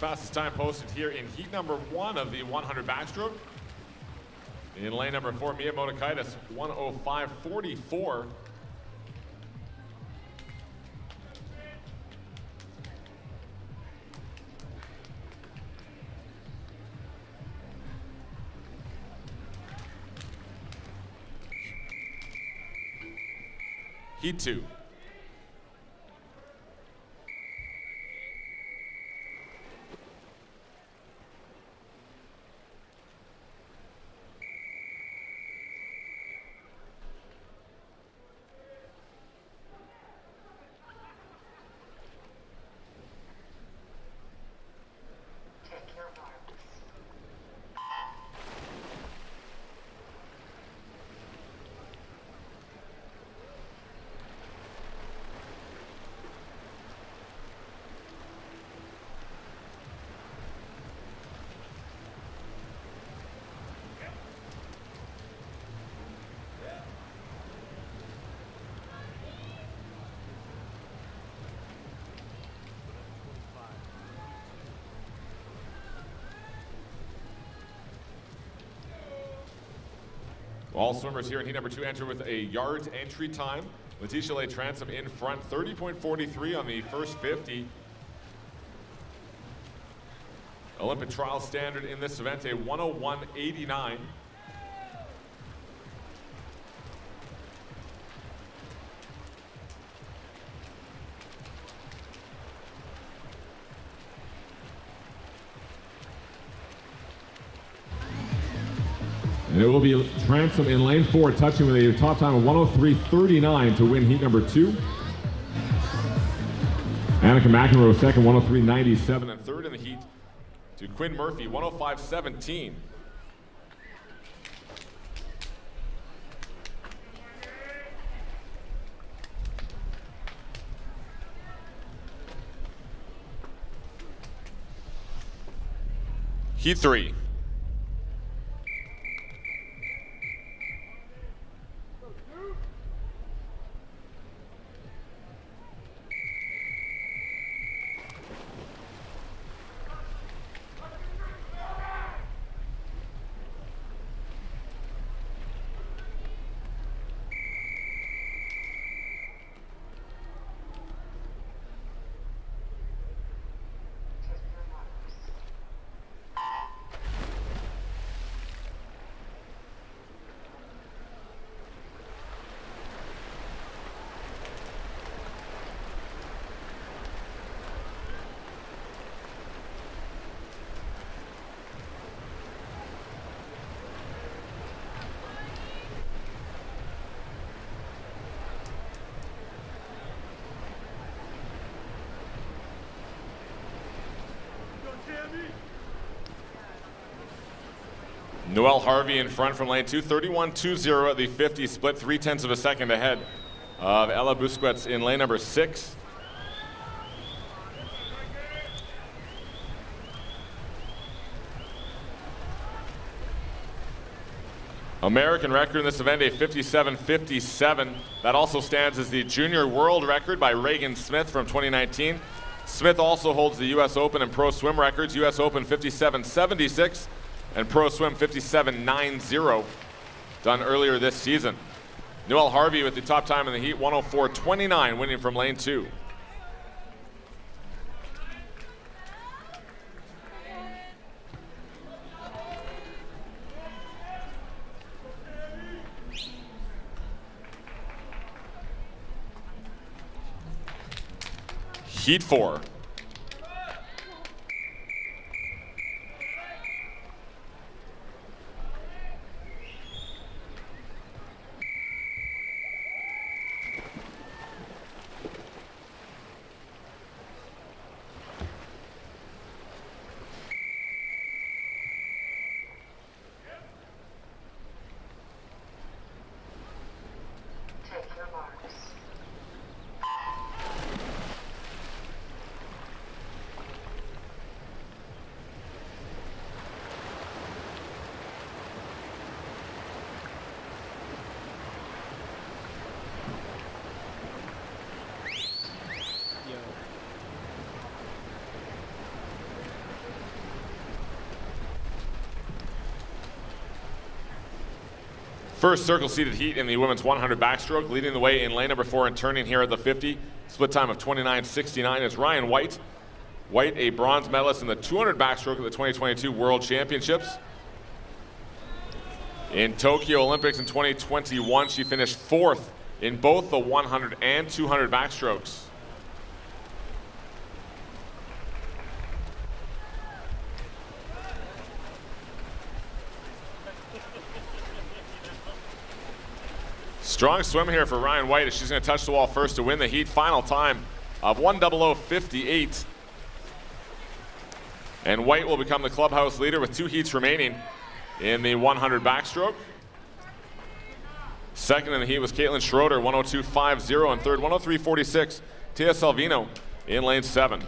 fastest time posted here in heat number 1 of the 100 backstroke. In lane number 4, Mia Motakaitis, 1:05.44. Heat 2. All swimmers here in heat number 2 enter with a yards entry time. Letitia Lay Transom in front, 30.43 on the first 50. Olympic trial standard in this event, a 1:01.89. And it will be Transom in lane 4, touching with a top time of 1:03.39 to win heat number 2. Annika McEnroe second, 1:03.97, and third in the heat to Quinn Murphy, 1:05.17. Heat 3. Noelle Harvey in front from lane 2, 31.20 at the 50, split 0.3 of a second ahead of Ella Busquets in lane number 6. American record in this event, a 57.57. That also stands as the junior world record by Reagan Smith from 2019. Smith also holds the US Open and Pro Swim records, US Open 57.76. and Pro Swim 57.90, done earlier this season. Noelle Harvey with the top time in the heat, 1:04.29, winning from lane 2. Heat 4. First circle-seated heat in the women's 100 backstroke. Leading the way in lane number 4 and turning here at the 50. Split time of 29.69 is Ryan White. White, a bronze medalist in the 200 backstroke at the 2022 World Championships. In Tokyo Olympics in 2021, she finished 4th in both the 100 and 200 backstrokes. Strong swim here for Ryan White as she's going to touch the wall first to win the heat. Final time of 1:00:58. And White will become the clubhouse leader with 2 heats remaining in the 100 backstroke. Second in the heat was Caitlin Schroeder, 1:02.50, and third, 1:03.46, Tia Salvino in lane 7.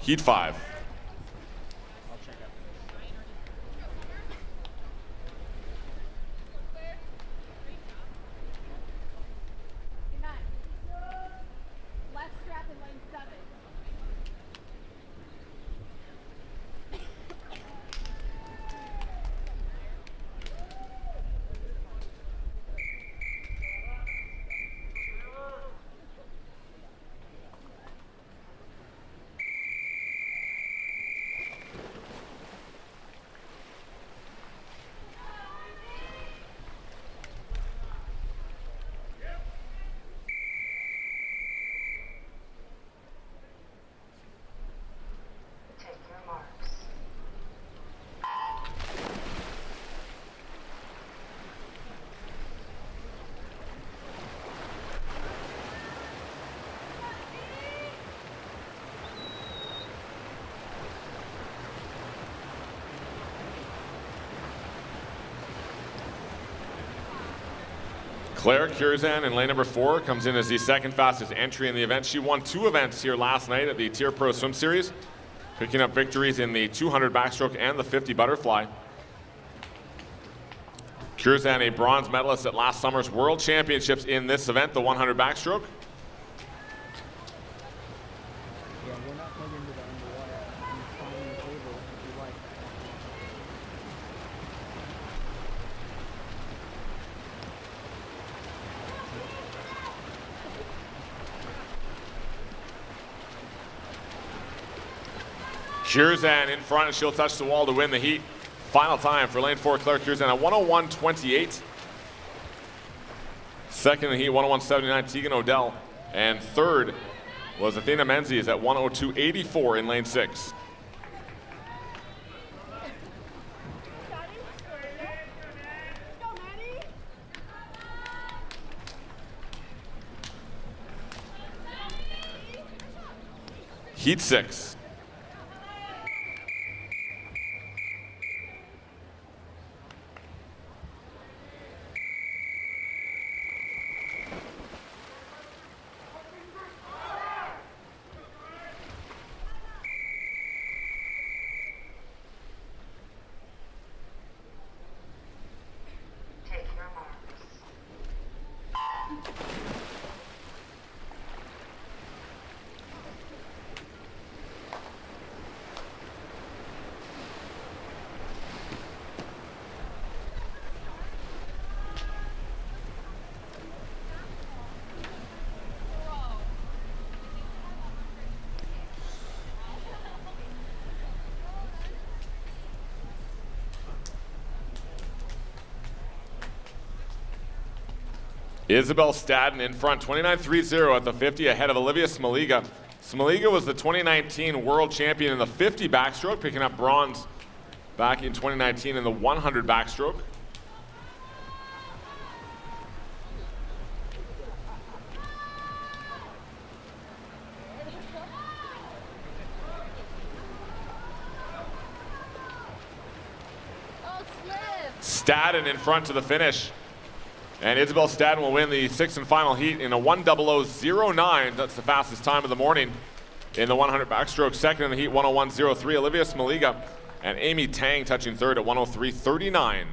Heat 5. Left strap in lane 7. Claire Curzan in lane number 4 comes in as the second fastest entry in the event. She won 2 events here last night at the TYR Pro Swim Series, picking up victories in the 200 backstroke and the 50 butterfly. Curzan, a bronze medalist at last summer's World Championships in this event, the 100 backstroke. Yeah, we're not plugged into the underwater. I'm following the table if you like. Curzan in front, and she'll touch the wall to win the heat. Final time for lane 4, Claire Curzan at 1:01.28. Second in the heat, 1:01.79, Tegan Odell. And third was Athena Menzies at 1:02.84 in lane 6. Heat 6. Isabel Stadden in front, 29.30 at the 50, ahead of Olivia Smaliga. Smaliga was the 2019 world champion in the 50 backstroke, picking up bronze back in 2019 in the 100 backstroke. Stadden in front to the finish. And Isabel Stadden will win the 6th and final heat in a 1:00.09. That's the fastest time of the morning in the 100 backstroke. Second in the heat, 1:01.03. Olivia Smaliga and Amy Tang touching third at 1:03.39.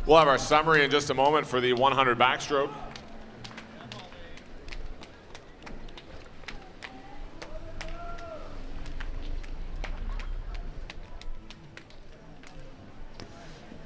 We'll have our summary in just a moment for the 100 backstroke.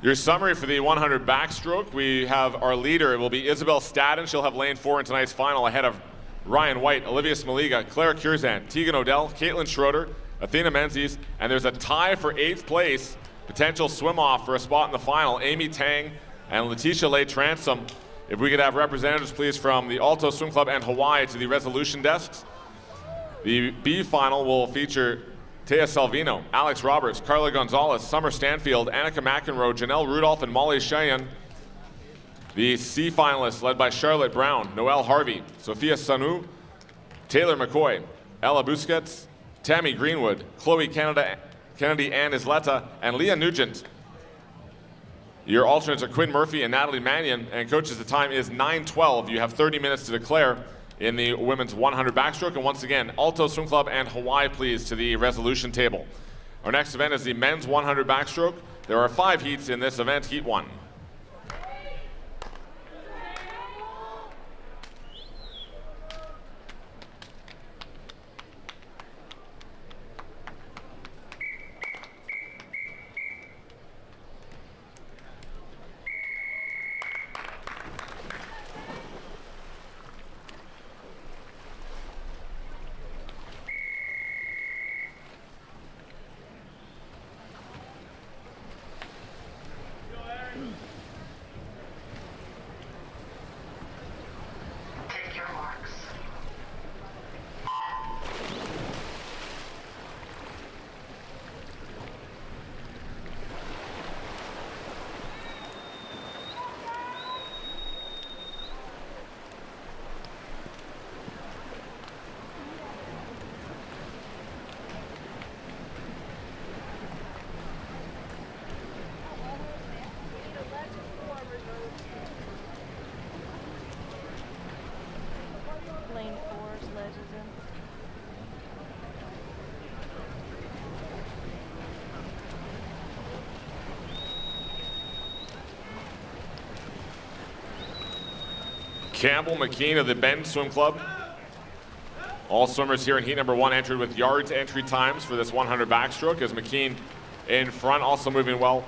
Your summary for the 100 backstroke, we have our leader. It will be Isabel Staden. She'll have lane 4 in tonight's final ahead of Ryan White, Olivia Smaliga, Claire Curzan, Tegan Odell, Caitlin Schroeder, Athena Menzies, and there's a tie for 8th place. Potential swim-off for a spot in the final, Amy Tang and Letitia Lay Transom. If we could have representatives, please, from the Alto Swim Club and Hawaii to the resolution desks. The B final will feature Tea Salvino, Alex Roberts, Carla Gonzalez, Summer Stanfield, Annika McEnroe, Janelle Rudolph, and Molly Cheyenne. The C finalists led by Charlotte Brown, Noelle Harvey, Sophia Sanu, Taylor McCoy, Ella Busquets, Tammy Greenwood, Chloe Kennedy Ann Isleta, and Leah Nugent. Your alternates are Quinn Murphy and Natalie Mannion, and coaches, the time is 9:12. You have 30 minutes to declare in the women's 100 backstroke. And once again, Alto Swim Club and Hawaii, please, to the resolution table. Our next event is the men's 100 backstroke. There are 5 heats in this event. Heat 1. Lane 4's ledges in. Campbell McKean of the Bend Swim Club. All swimmers here in heat number 1 entered with yards entry times for this 100 backstroke, as McKean in front, also moving well.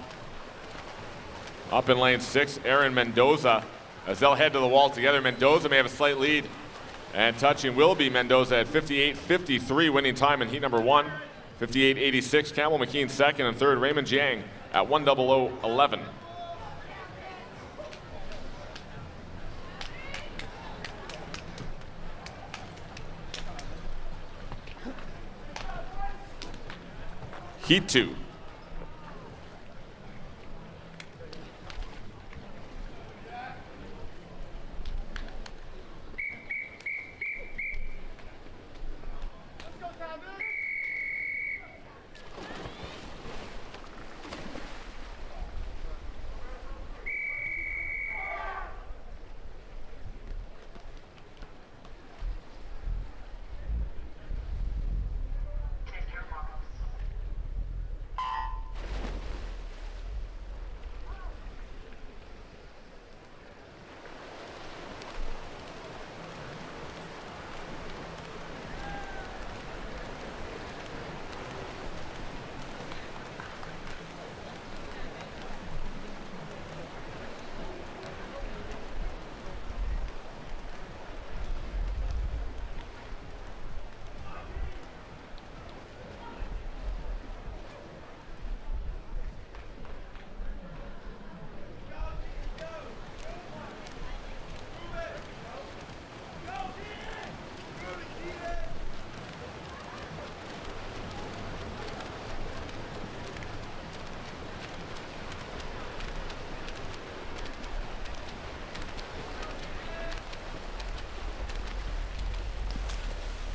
Up in lane 6, Aaron Mendoza, as they'll head to the wall together. Mendoza may have a slight lead, and touching will be Mendoza at 58.53, winning time in heat number 1. 58.86, Campbell McKean second, and third Raymond Jiang at 1:00.11. Heat 2.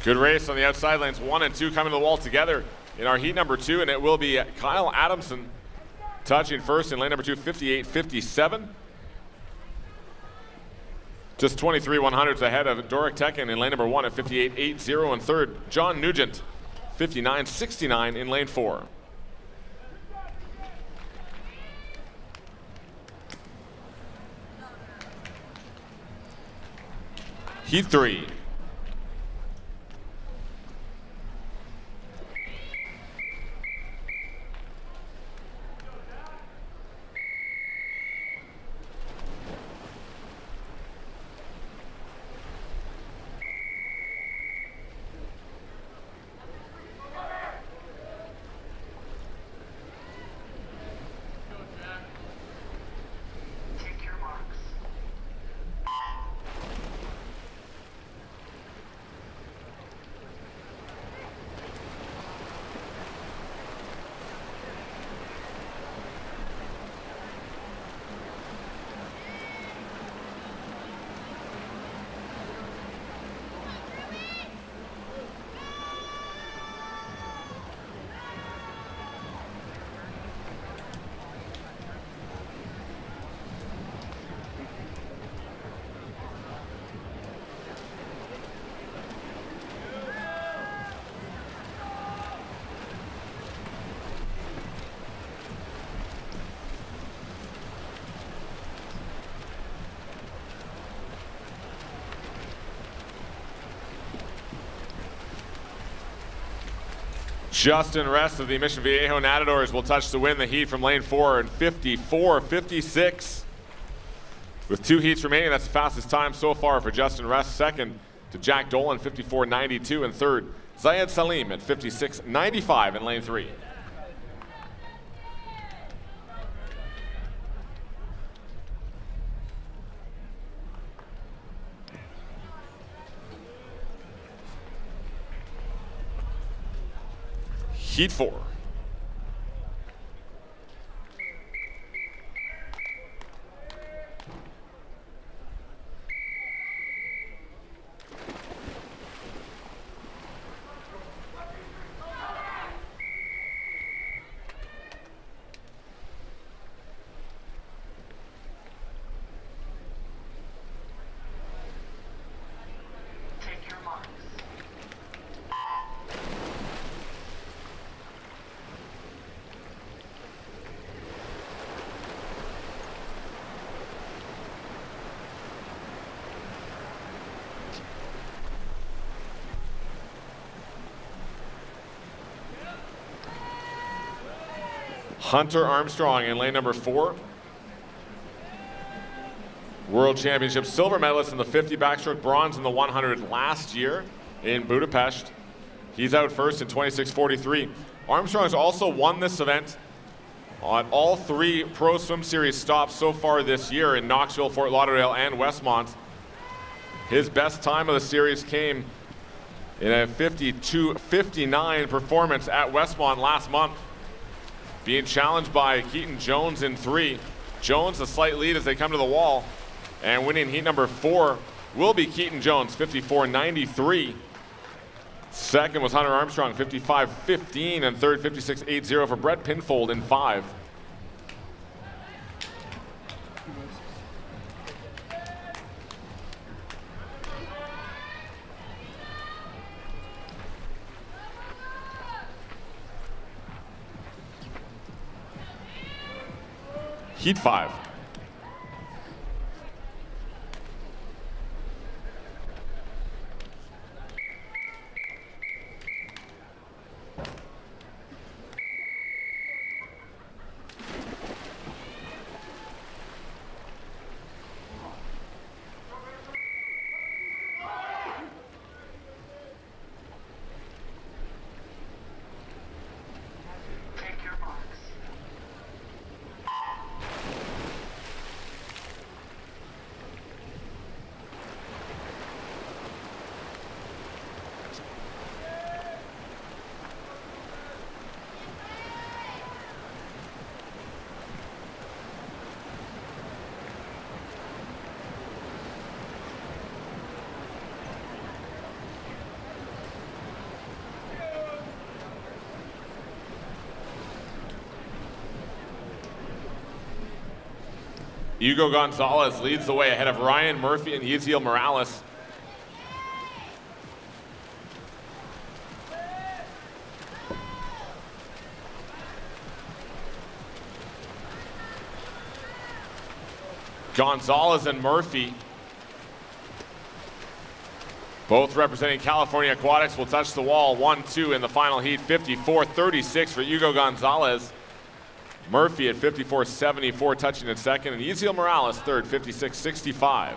Good race on the outside lanes 1 and 2 coming to the wall together in our heat number 2, and it will be Kyle Adamson touching first in lane number 2, 58.57. Just 23 100s ahead of Doric Tekken in lane number 1 at 58.80, and third John Nugent, 59.69 in lane 4. Heat 3. Justin Rest of the Mission Viejo Nadadors will touch to win the heat from lane 4 in 54.56. With 2 heats remaining, that's the fastest time so far for Justin Rest. Second to Jack Dolan, 54.92, and third, Zayed Salim at 56.95 in lane 3. Heat 4. Hunter Armstrong in lane number 4. World Championship silver medalist in the 50 backstroke, bronze in the 100 last year in Budapest. He's out first in 26.43. Armstrong's also won this event on all 3 Pro Swim Series stops so far this year in Knoxville, Fort Lauderdale, and Westmont. His best time of the series came in a 52.59 performance at Westmont last month, being challenged by Keaton Jones in 3. Jones a slight lead as they come to the wall, and winning heat number 4 will be Keaton Jones, 54.93. Second was Hunter Armstrong, 55.15, and third 56.80 for Brett Pinfold in 5. Heat 5. Hugo Gonzalez leads the way ahead of Ryan Murphy and Yeziel Morales. Gonzalez and Murphy Both representing California Aquatics will touch the wall 1-2 in the final heat. 54-36 for Hugo Gonzalez. Murphy at 54-74 touching in second, and Yziel Morales third, 56-65.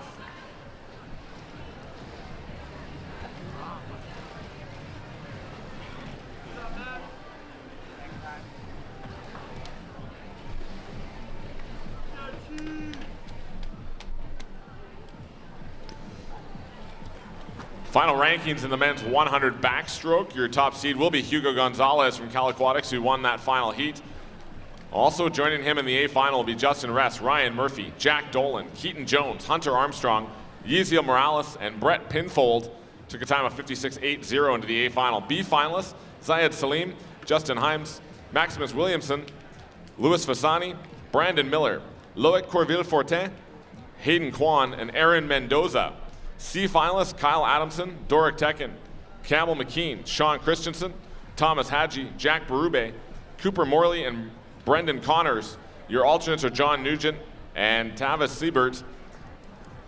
Final rankings in the men's 100 backstroke. Your top seed will be Hugo Gonzalez from Cal Aquatics, who won that final heat. Also joining him in the A final will be Justin Ress, Ryan Murphy, Jack Dolan, Keaton Jones, Hunter Armstrong, Yziel Morales, and Brett Pinfold. Took a time of 56.80 into the A final. B finalists, Zayed Salim, Justin Himes, Maximus Williamson, Louis Fasani, Brandon Miller, Loic Corville-Fortin, Hayden Kwan, and Aaron Mendoza. C finalists, Kyle Adamson, Doric Tekin, Campbell McKean, Sean Christensen, Thomas Hadji, Jack Berube, Cooper Morley, and Brendan Connors. Your alternates are John Nugent and Tavis Siebert.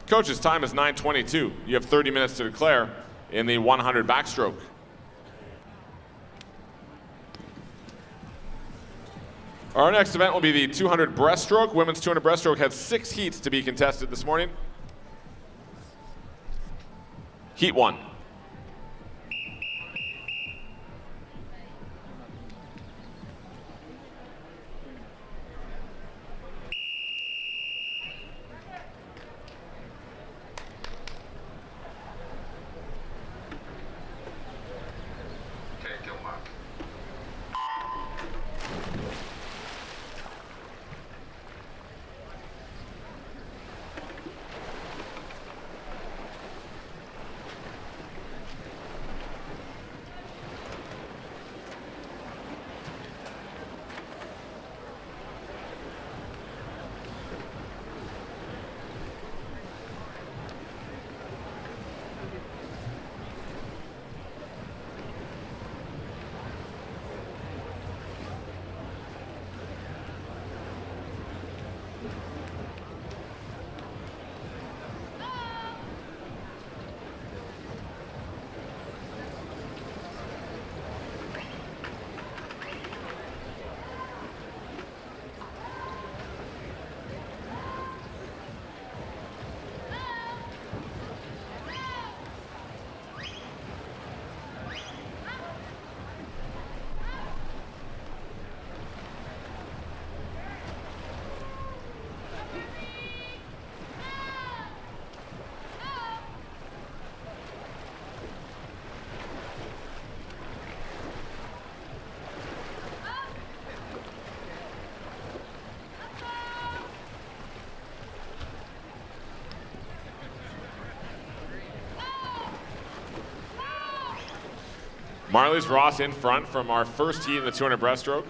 Coach's time is 9:22. You have 30 minutes to declare in the 100 backstroke. Our next event will be the 200 breaststroke. Women's 200 breaststroke has 6 heats to be contested this morning. Heat 1. Marlies Ross in front from our first heat in the 200 breaststroke.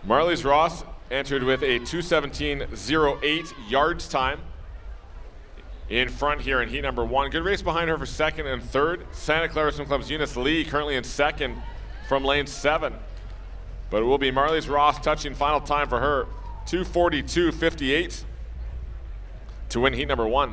Marlies Ross entered with a 2:17.08 yards time in front here in heat number 1. Good race behind her for second and third. Santa Clara Swim Club's Eunice Lee currently in second from lane 7. But it will be Marlies Ross touching final time for her, 2:42.58 to win heat number 1.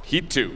Heat 2.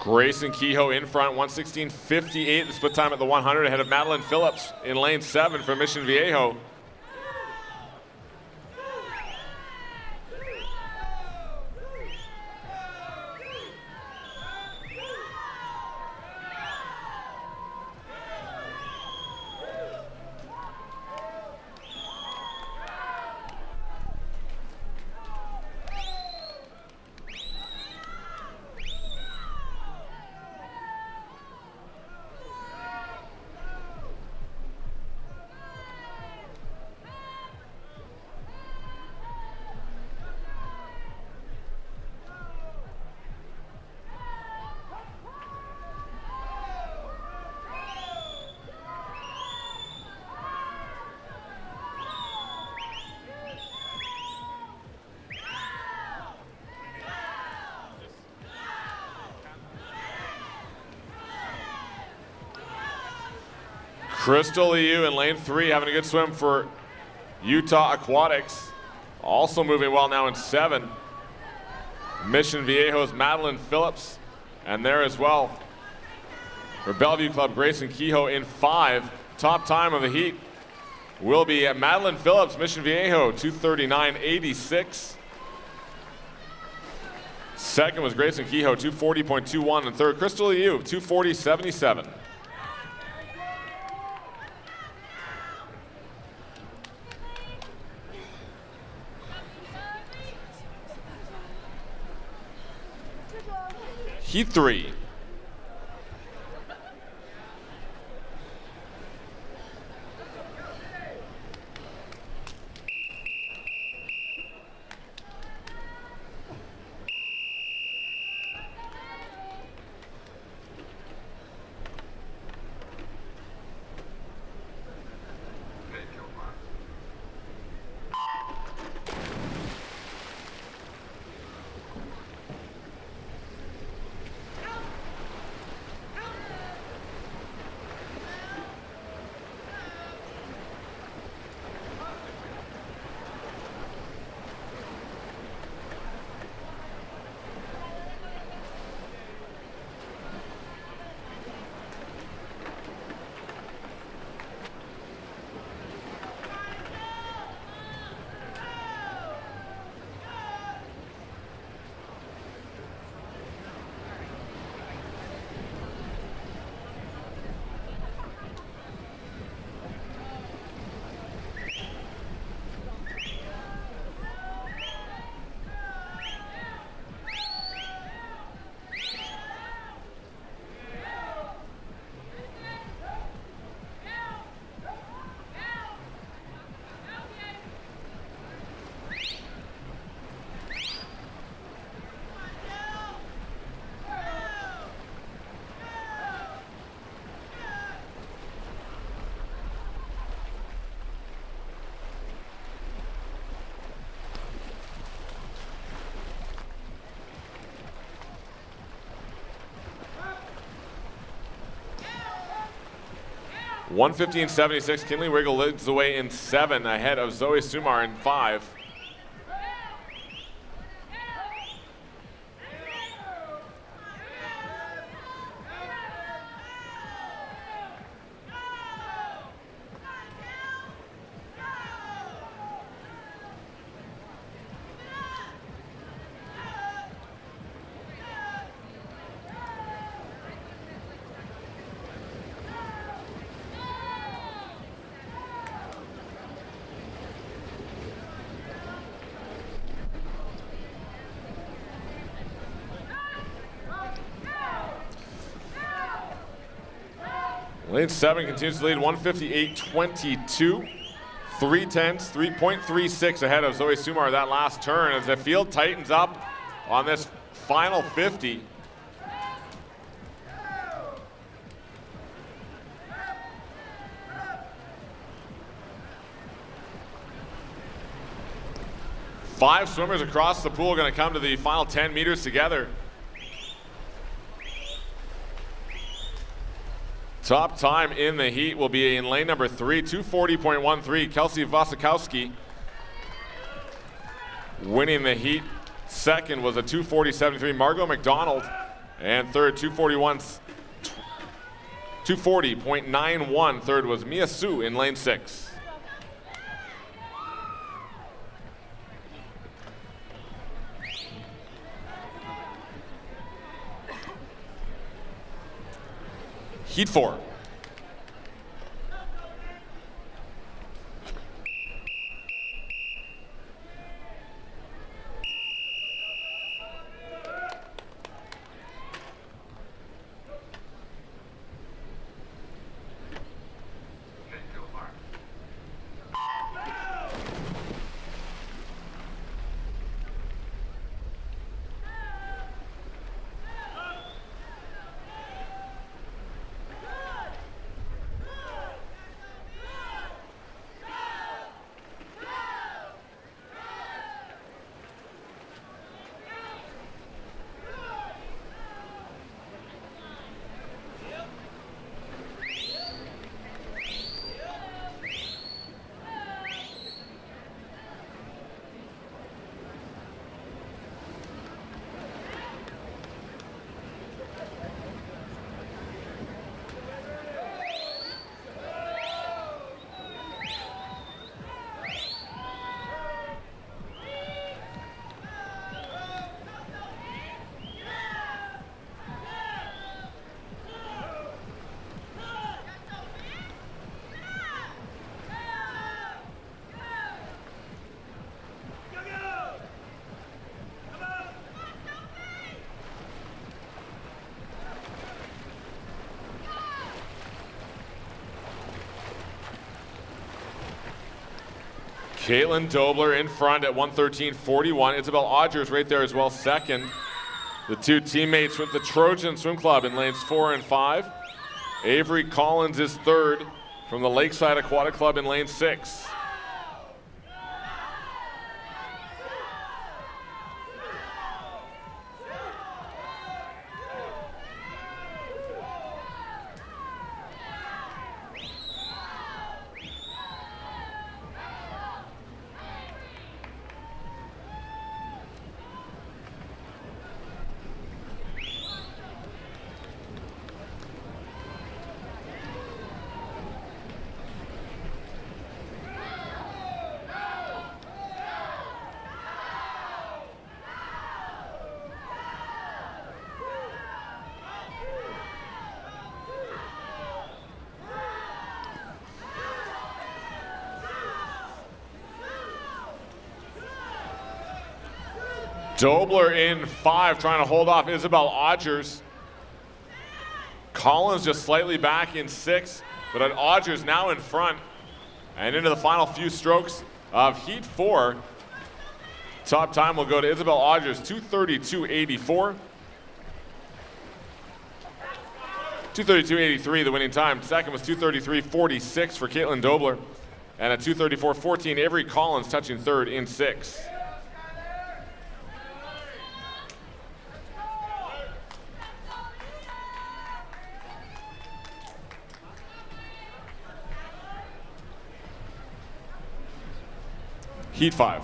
Grayson Kehoe in front, 1:16.58, the split time at the 100, ahead of Madeline Phillips in lane 7 from Mission Viejo. Crystal Liu in lane 3 having a good swim for Utah Aquatics. Also moving well now in 7. Mission Viejo's Madeline Phillips, and there as well for Bellevue Club Grayson Kehoe in 5. Top time of the heat will be at Madeline Phillips, Mission Viejo, 2:39.86. Second was Grayson Kehoe, 2:40.21, and third Crystal Liu, 2:40.77. Heat 3. $1:15.76. Kinley Wiggle leads the way in 7, ahead of Zoe Sumar in 5. Lane 7 continues to lead 158.22. 3/10, 3.36 ahead of Zoe Sumar that last turn as the field tightens up on this final 50. Five swimmers across the pool going to come to the final 10 meters together. Top time in the heat will be in lane number 3, 2:40.13. Kelsey Wasikowski winning the heat. Second was a 2:40.73. Margot McDonald And third, 240.91. Third was Mia Su in lane 6. Heat 4. Caitlin Dobler in front at 113.41. Isabel Odgers right there as well, second. The two teammates with the Trojan Swim Club in lanes 4 and 5. Avery Collins is third from the Lakeside Aquatic Club in lane 6. Dobler in 5, trying to hold off Isabel Odgers. Collins just slightly back in 6, but Odgers now in front. And into the final few strokes of Heat 4. Top time will go to Isabel Odgers, 2:32.84. 2:32.83 the winning time. Second was 2:33.46 for Caitlin Dobler. And at 2:34.14, Avery Collins touching third in 6. Heat 5.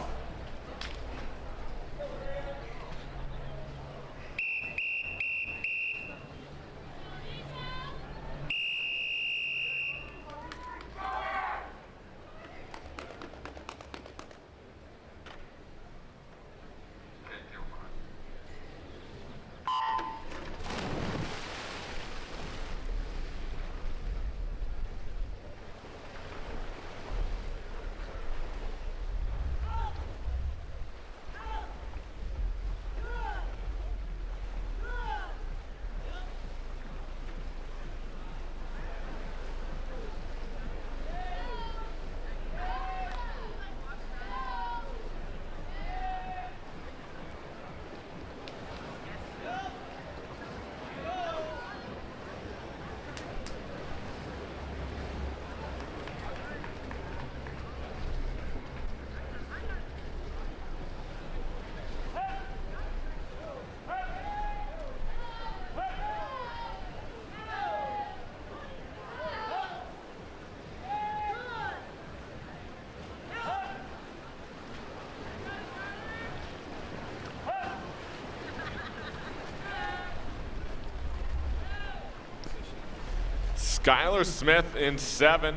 Skylar Smith in 7.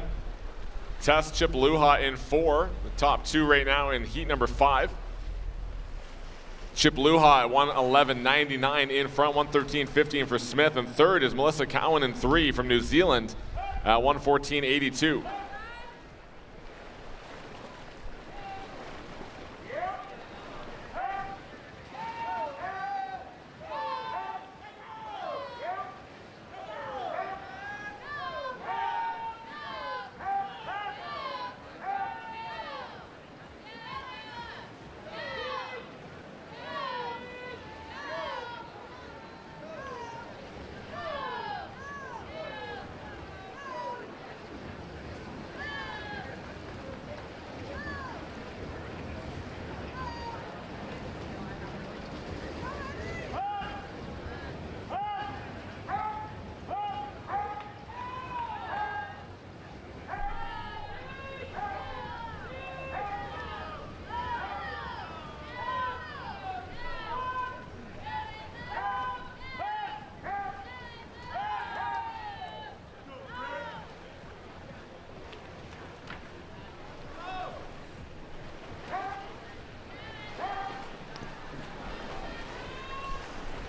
Tess Chipluha in 4. The top 2 right now in heat number 5. Chipluha at 1:11.99 in front, 1:13.15 for Smith. And third is Melissa Cowan in 3 from New Zealand at 1:14.82.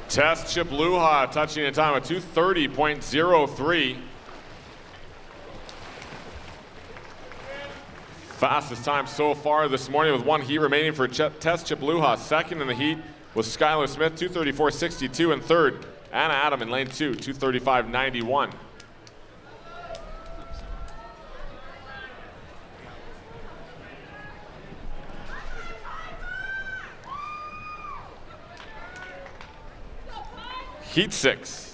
Tess Chipluha touching a time of 2:30.03. Fastest time so far this morning with 1 heat remaining for Tess Chipluha. Second in the heat was Skylar Smith, 2:34.62, and third, Anna Adam in lane 2, 2:35.91. Heat 6.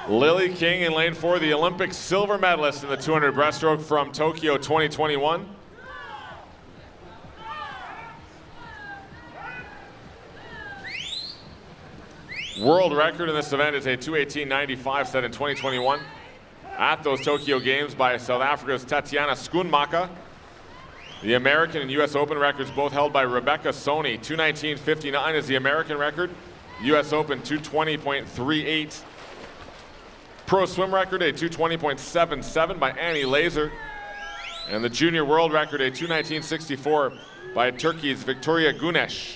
Lily King in lane 4, the Olympic silver medalist in the 200 breaststroke from Tokyo 2021. World record in this event is a 2:18.95 set in 2021 at those Tokyo Games by South Africa's Tatiana Schoonmaker. The American and U.S. Open records both held by Rebecca Soni. 2:19.59 is the American record. U.S. Open 2:20.38. Pro swim record, a 2:20.77 by Annie Laser. And the junior world record, a 2:19.64 by Turkey's Victoria Güneş.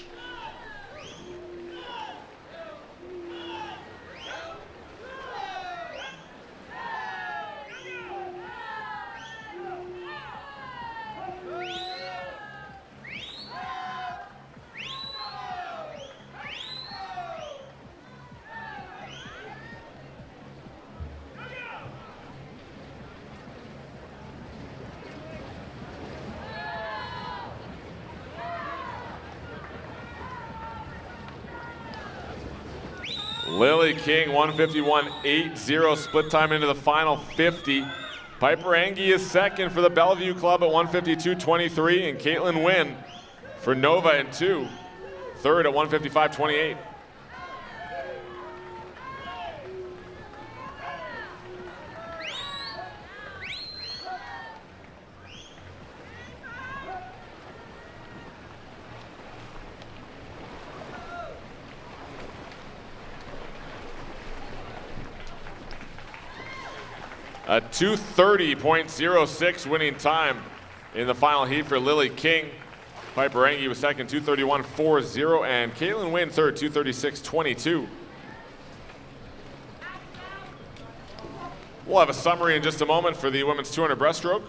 Lily King, 151.80 split time into the final 50. Piper Angie is second for the Bellevue Club at 152.23, and Caitlin Wynn for Nova in 2, third at 155.28. A 2:30.06 winning time in the final heat for Lily King. Piper Angie was second, 231.40, and Caitlin Wynn third, 236.22. We'll have a summary in just a moment for the women's 200 breaststroke.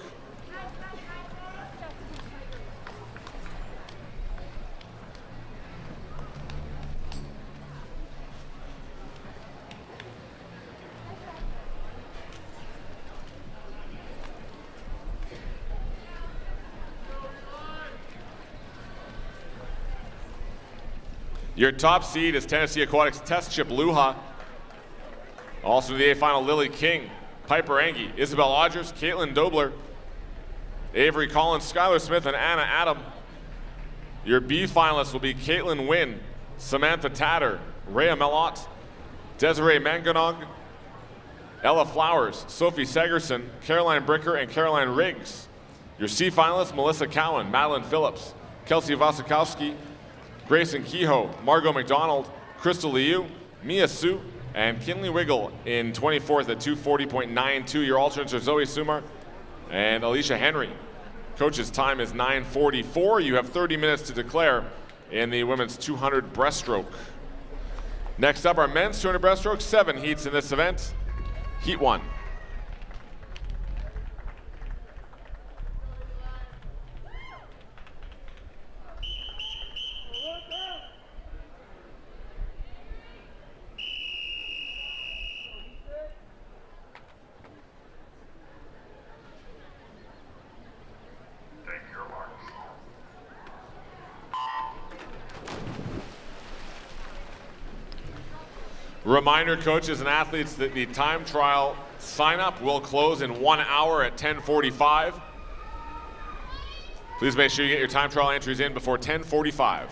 Your top seed is Tennessee Aquatics Test Chip Luha. Also to the A final, Lily King, Piper Angie, Isabel Odgers, Caitlin Dobler, Avery Collins, Skylar Smith, and Anna Adam. Your B finalists will be Caitlin Wynn, Samantha Tatter, Rhea Melott, Desiree Manganog, Ella Flowers, Sophie Segerson, Caroline Bricker, and Caroline Riggs. Your C finalists, Melissa Cowan, Madeline Phillips, Kelsey Wasikowski, Grayson Kehoe, Margot McDonald, Crystal Liu, Mia Su, and Kinley Wiggle in 24th at 240.92. Your alternates are Zoe Sumar and Alicia Henry. Coach's time is 9:44. You have 30 minutes to declare in the women's 200 breaststroke. Next up, our men's 200 breaststroke. 7 heats in this event. Heat 1. Reminder, coaches and athletes, that the time trial sign-up will close in 1 hour at 10:45. Please make sure you get your time trial entries in before 10:45.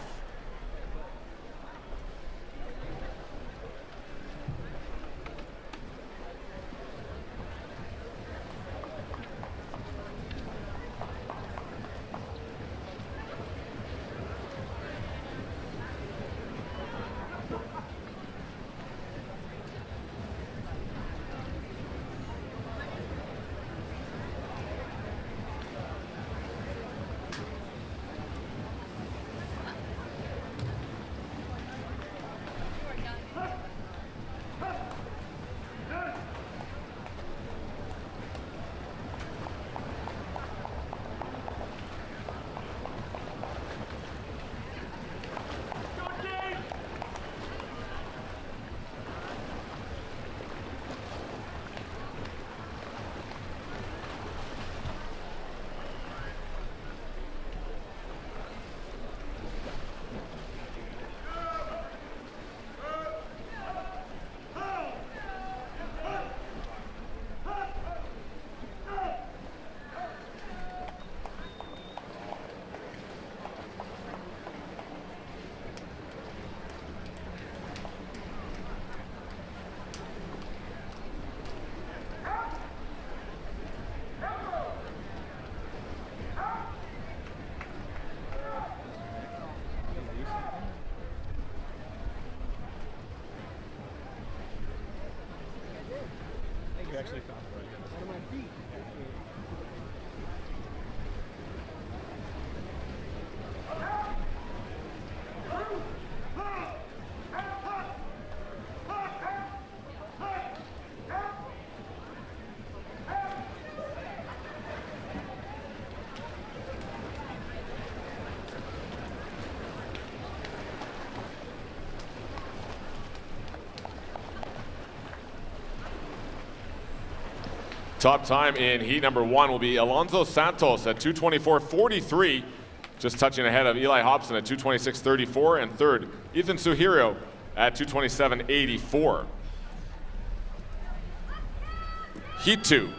Actually found it right here. One of my feet. Top time in heat number 1 will be Alonso Santos at 224.43, just touching ahead of Eli Hobson at 226.34, and third, Ethan Suhiro at 227.84. Heat 2.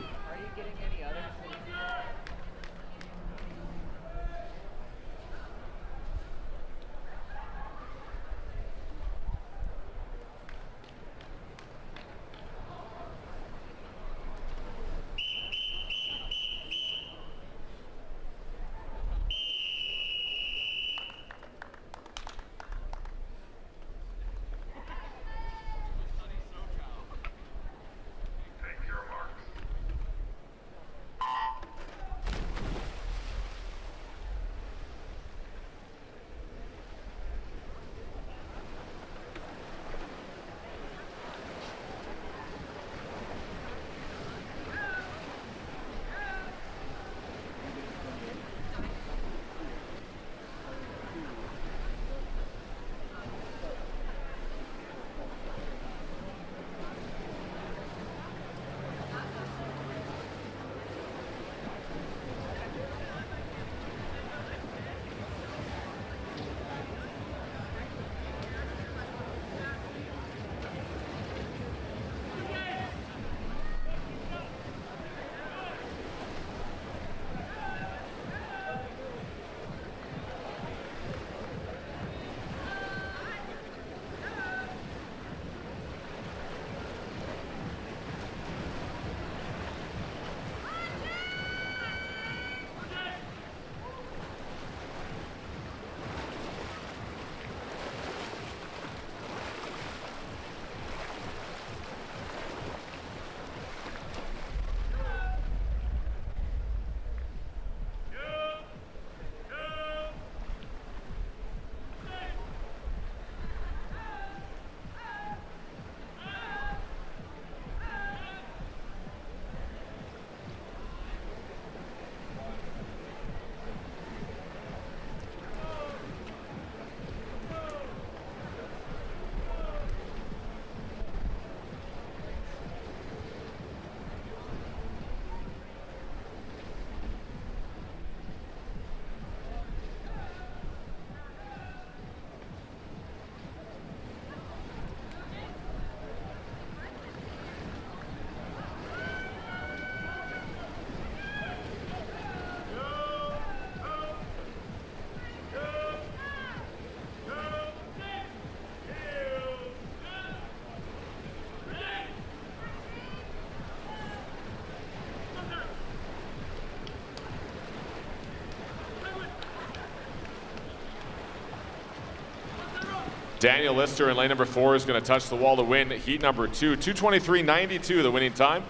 Daniel Lister in lane number 4 is going to touch the wall to win heat number 2. 2:23.92 the winning time.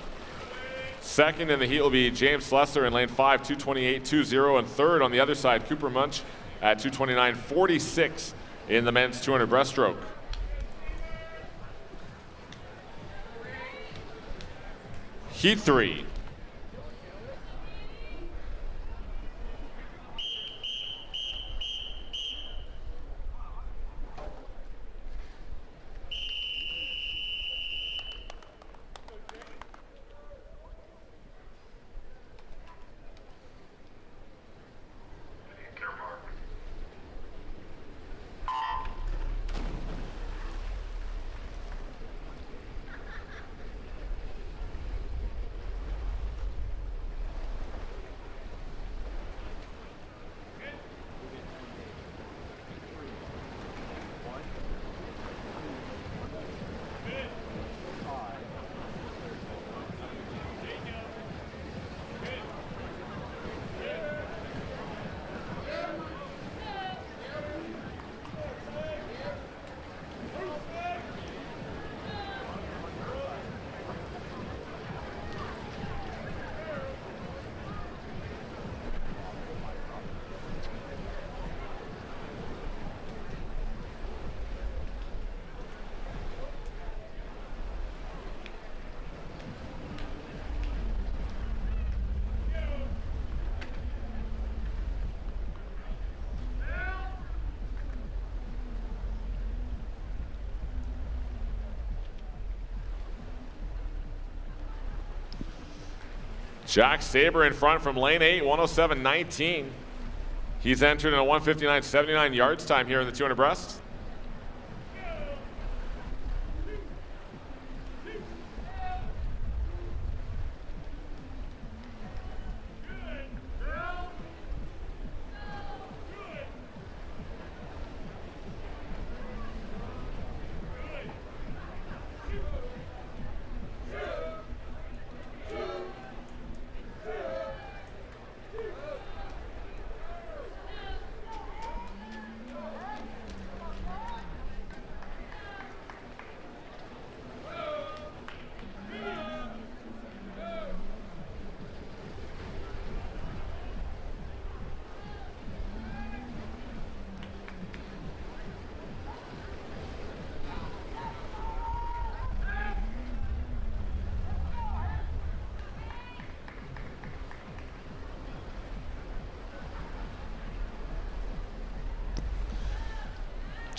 Second in the heat will be James Slessor in lane 5, 2:28.20. And third on the other side, Cooper Munch at 2:29.46 in the men's 200 breaststroke. Heat 3. Jack Saber in front from lane 8, 107.19. He's entered in a 159.79 yards time here in the 200 breast.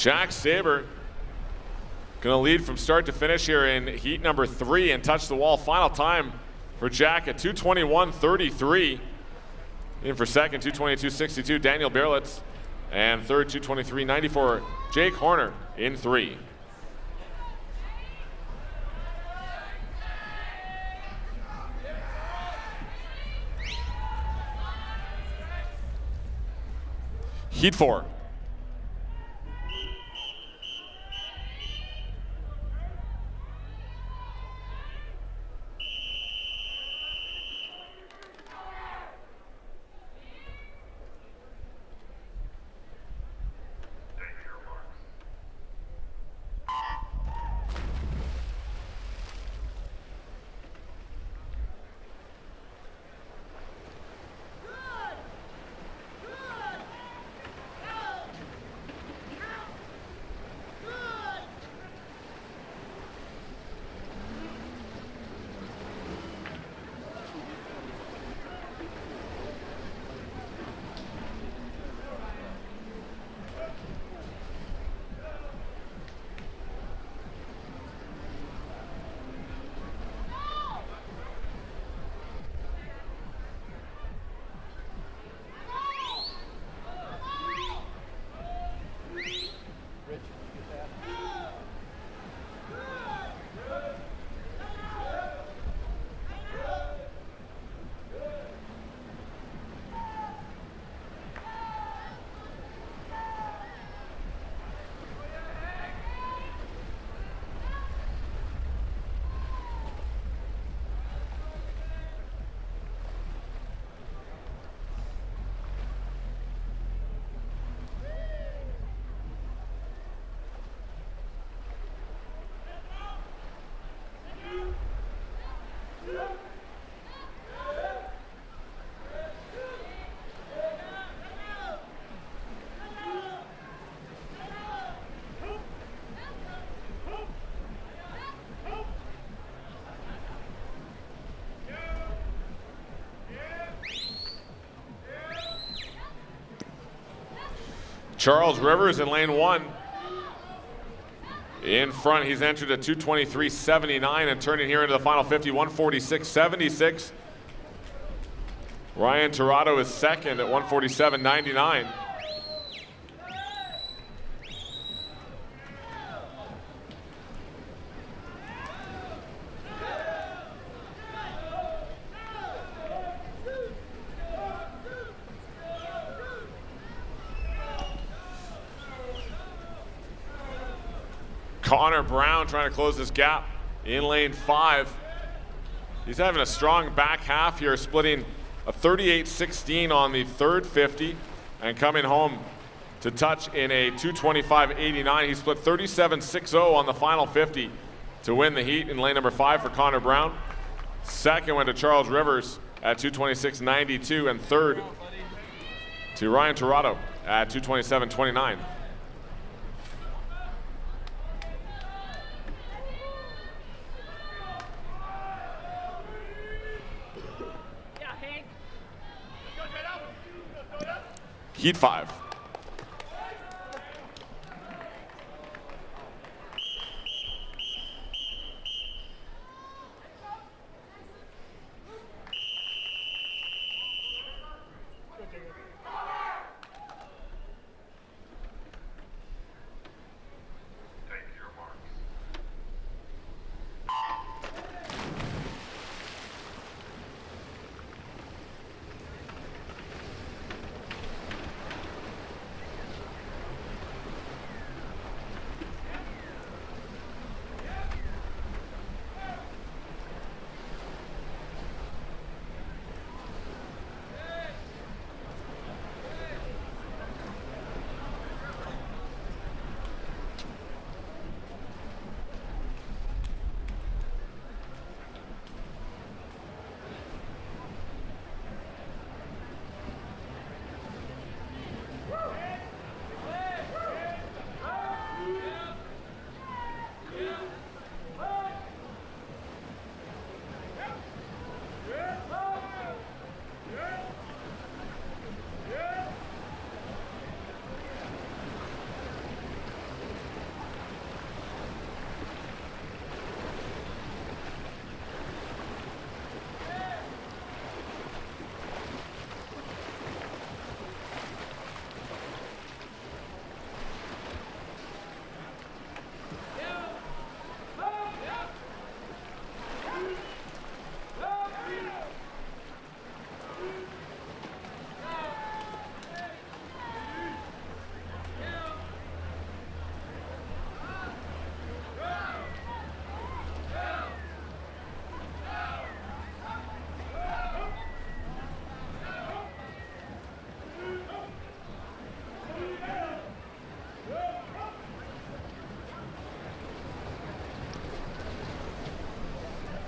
Jack Saber gonna lead from start to finish here in heat number 3 and touch the wall. Final time for Jack at 2:21.33. In for second, 2:22.62, Daniel Berlitz. And third, 2:23.94, Jake Horner in 3. Heat 4. Charles Rivers in lane 1. In front, he's entered at 223.79 and turning here into the final 50, 146.76. Ryan Tirado is second at 147.99. Connor Brown trying to close this gap in lane 5. He's having a strong back half here, splitting a 38.16 on the third 50 and coming home to touch in a 225.89. He split 37.60 on the final 50 to win the heat in lane number 5 for Connor Brown. Second went to Charles Rivers at 226.92, and third to Ryan Tirado at 227.29. Heat 5.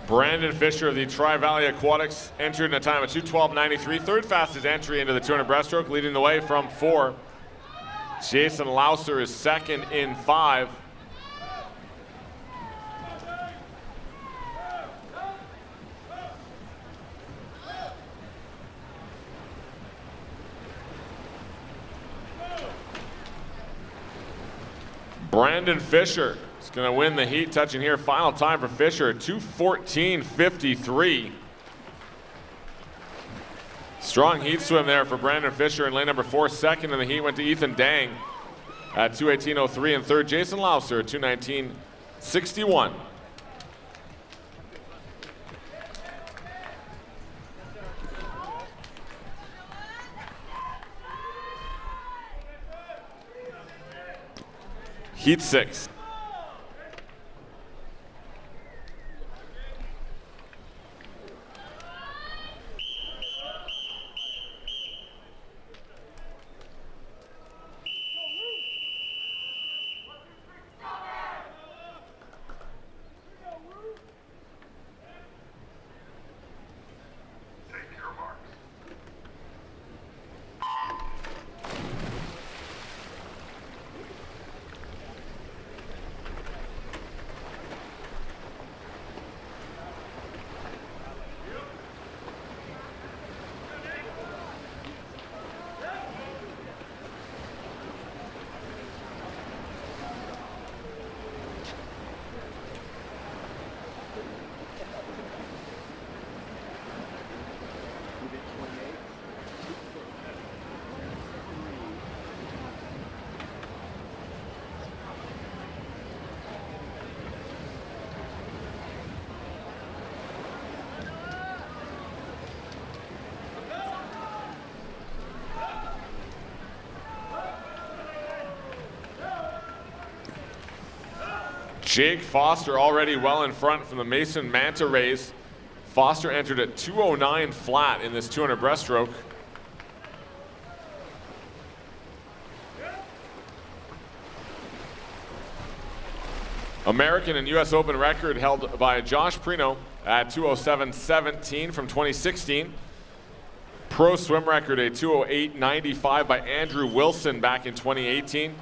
Brandon Fisher of the Tri-Valley Aquatics entered in a time of 2:12.93, third fastest entry into the 200 breaststroke, leading the way from 4. Jason Lauser is second in 5. Brandon Fisher is going to win the heat, touching here. Final time for Fisher, 2:14.53. Strong heat swim there for Brandon Fisher in lane number 4. Second in the heat went to Ethan Dang at 2:18.03, and third Jason Lauser at 2:19.61. Heat 6. Jake Foster already well in front from the Mason Manta raise. Foster entered at 209 flat in this 200 breaststroke. American and US Open record held by Josh Prino at 207.17 from 2016. Pro swim record a 208.95 by Andrew Wilson back in 2018.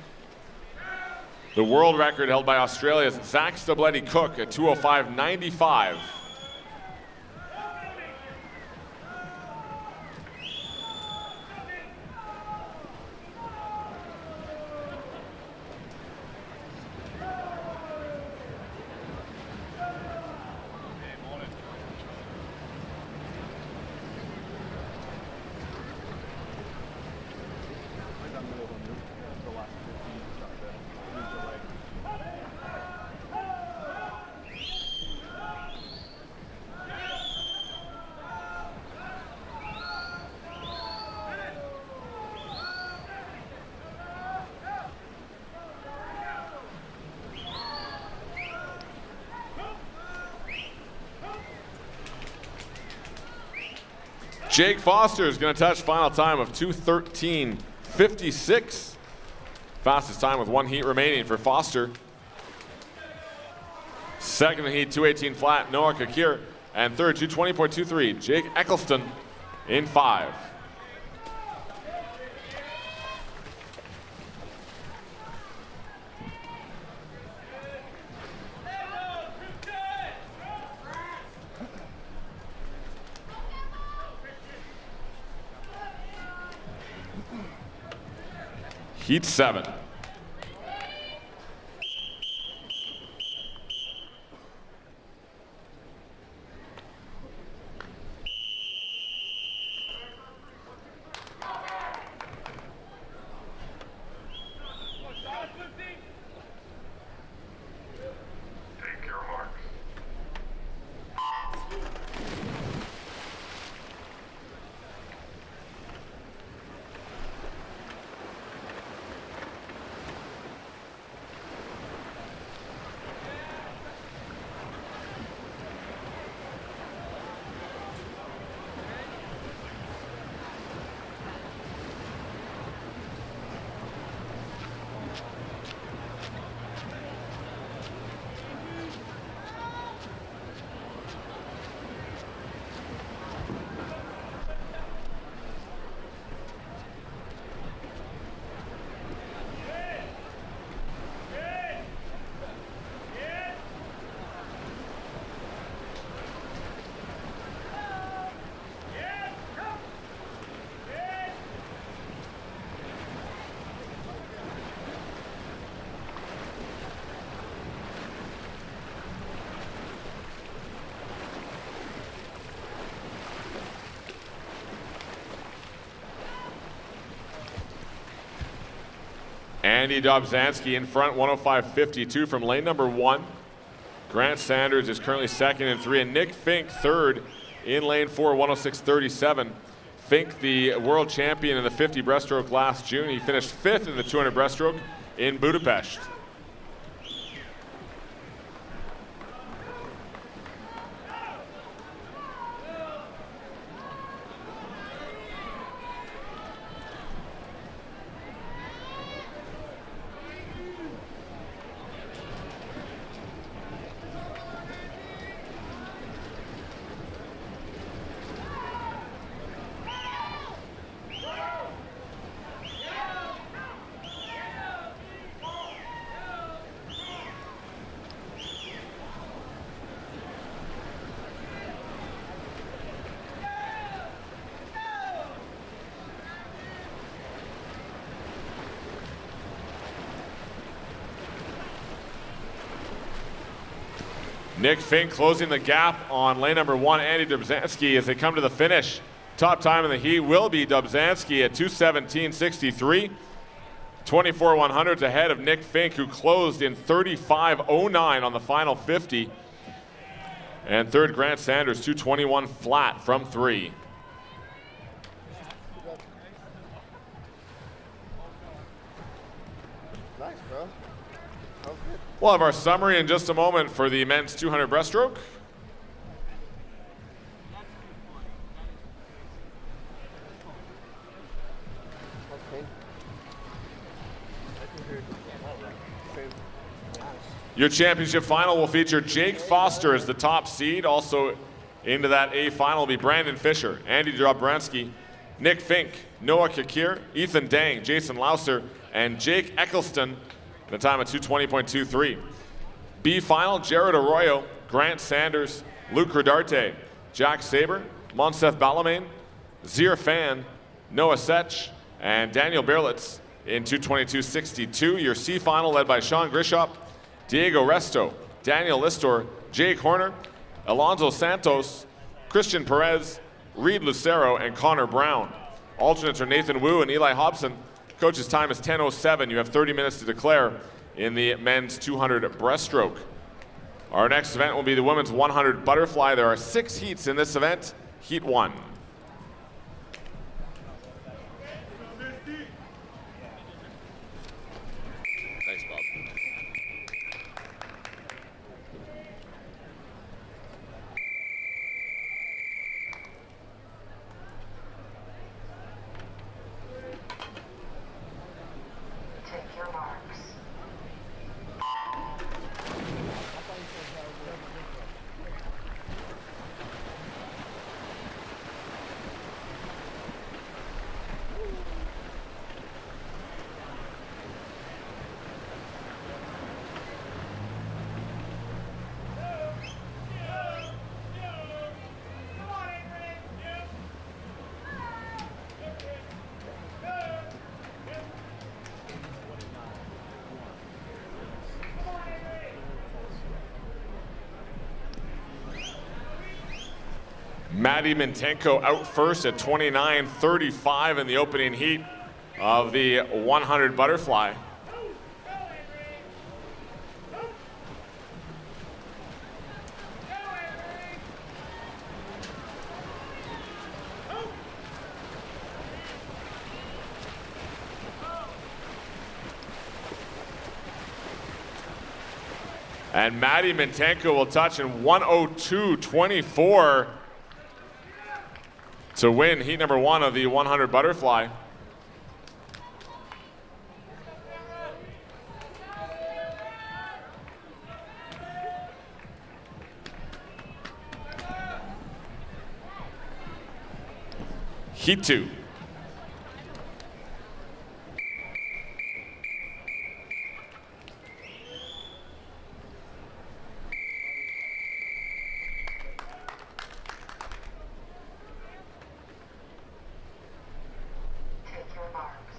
The world record held by Australia's Zach Stabletti Cook at 205.95. Jake Foster is going to touch final time of 2:13.56. Fastest time with one heat remaining for Foster. Second heat, 2:18 flat, Noah Kakir. And third, 2:20.23, Jake Eccleston in 5. Heat 7. Andy Dobzhansky in front, 105.52 from lane number 1. Grant Sanders is currently second in 3, and Nick Fink third in lane 4, 106.37. Fink, the world champion in the 50 breaststroke last June. He finished 5th in the 200 breaststroke in Budapest. Nick Fink closing the gap on lane number 1, Andy Dobzhansky, as they come to the finish. Top time in the heat will be Dobzhansky at 2:17.63. 24 100s ahead of Nick Fink, who closed in 35.09 on the final 50. And third, Grant Sanders, 2:21 flat from 3. Nice, bro. We'll have our summary in just a moment for the men's 200 breaststroke. Your championship final will feature Jake Foster as the top seed. Also into that A final will be Brandon Fisher, Andy Dobrensky, Nick Fink, Noah Kakir, Ethan Dang, Jason Lauser, and Jake Eccleston at a time of 220.23. B final, Jared Arroyo, Grant Sanders, Luke Rodarte, Jack Saber, Monsef Balamain, Zir Fan, Noah Sech, and Daniel Berlitz in 222.62. Your C final led by Sean Grishop, Diego Resto, Daniel Listor, Jake Horner, Alonso Santos, Christian Perez, Reed Lucero, and Connor Brown. Alternates are Nathan Wu and Eli Hobson. Coach's time is 10:07. You have 30 minutes to declare in the men's 200 breaststroke. Our next event will be the women's 100 butterfly. There are 6 heats in this event. Heat 1. Thanks, Bob. Take your marks. Maddie Mintenko out first at 29:35 in the opening heat of the 100 butterfly. And Maddie Mintenko will touch in 1:02.24 to win heat number 1 of the 100 butterfly. Heat 2. Take your marks.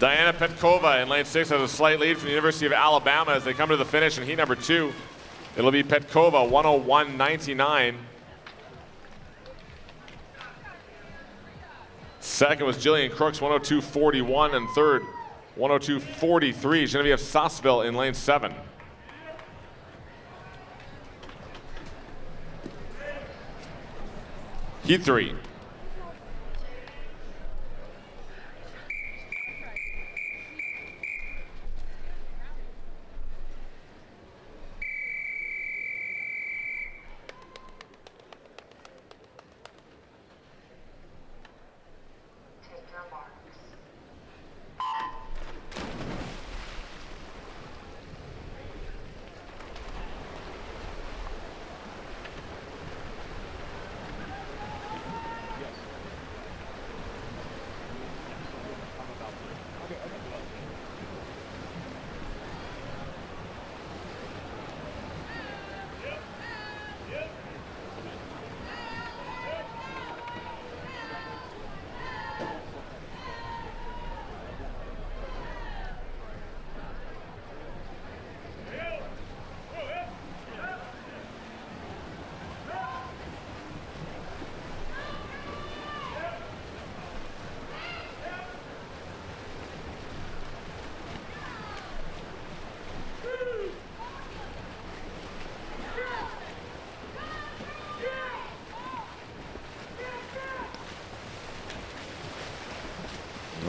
Diana Petkova in lane 6 has a slight lead from the University of Alabama as they come to the finish in heat number 2. It'll be Petkova, 101.99. Second was Jillian Crooks, 102.41, and third, 102.43. Genevieve Sassville in lane 7. Heat 3. Take your marks.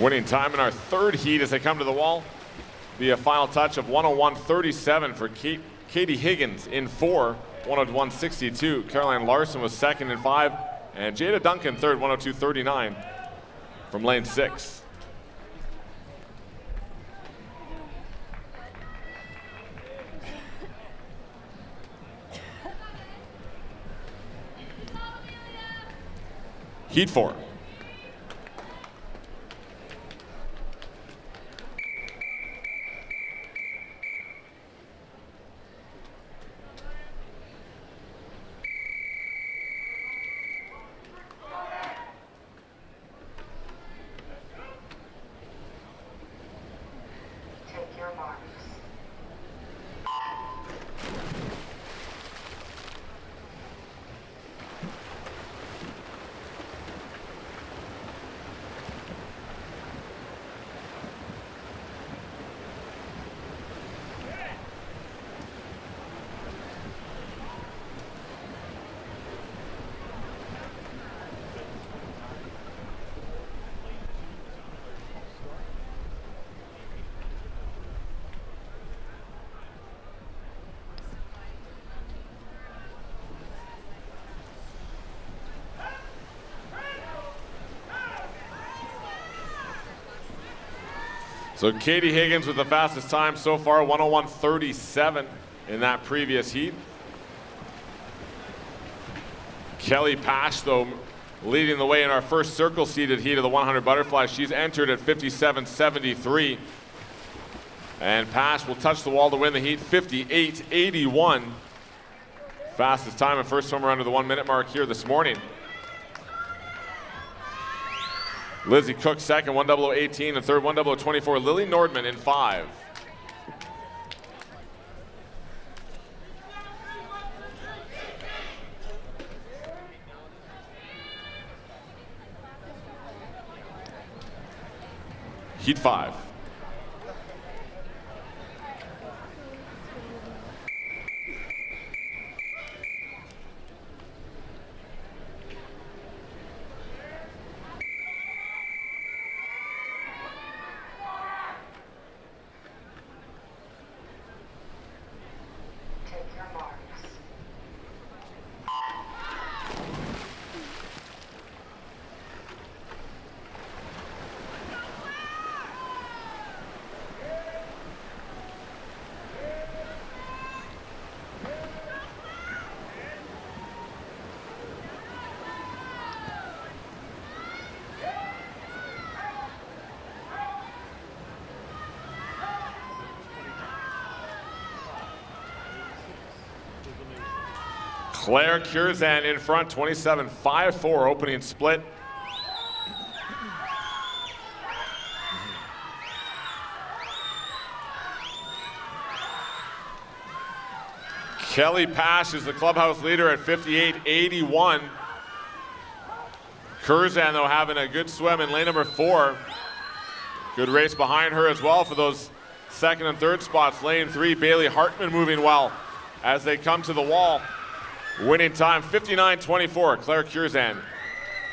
Winning time in our third heat as they come to the wall. Be a final touch of 101.37 for Katie Higgins in 4, 101.62. Caroline Larson was second in 5, and Jada Duncan third, 102.39 from lane 6. Heat 4. Take your marks. So Katie Higgins with the fastest time so far, 101.37 in that previous heat. Kelly Pash, though, leading the way in our first circle seated heat of the 100 butterfly. She's entered at 57.73. And Pash will touch the wall to win the heat, 58.81. Fastest time and first swimmer under the 1 minute mark here this morning. Lizzie Cook second, 100.18, and third, 100.24. Lily Nordman in 5. Heat 5. Take your marks. Claire Curzan in front, 27.54 opening split. Kelly Pash is the clubhouse leader at 58.81. Curzan, though, having a good swim in lane number 4. Good race behind her as well for those second and third spots. Lane 3, Bailey Hartman moving well as they come to the wall. Winning time, 59.24, Claire Curzan.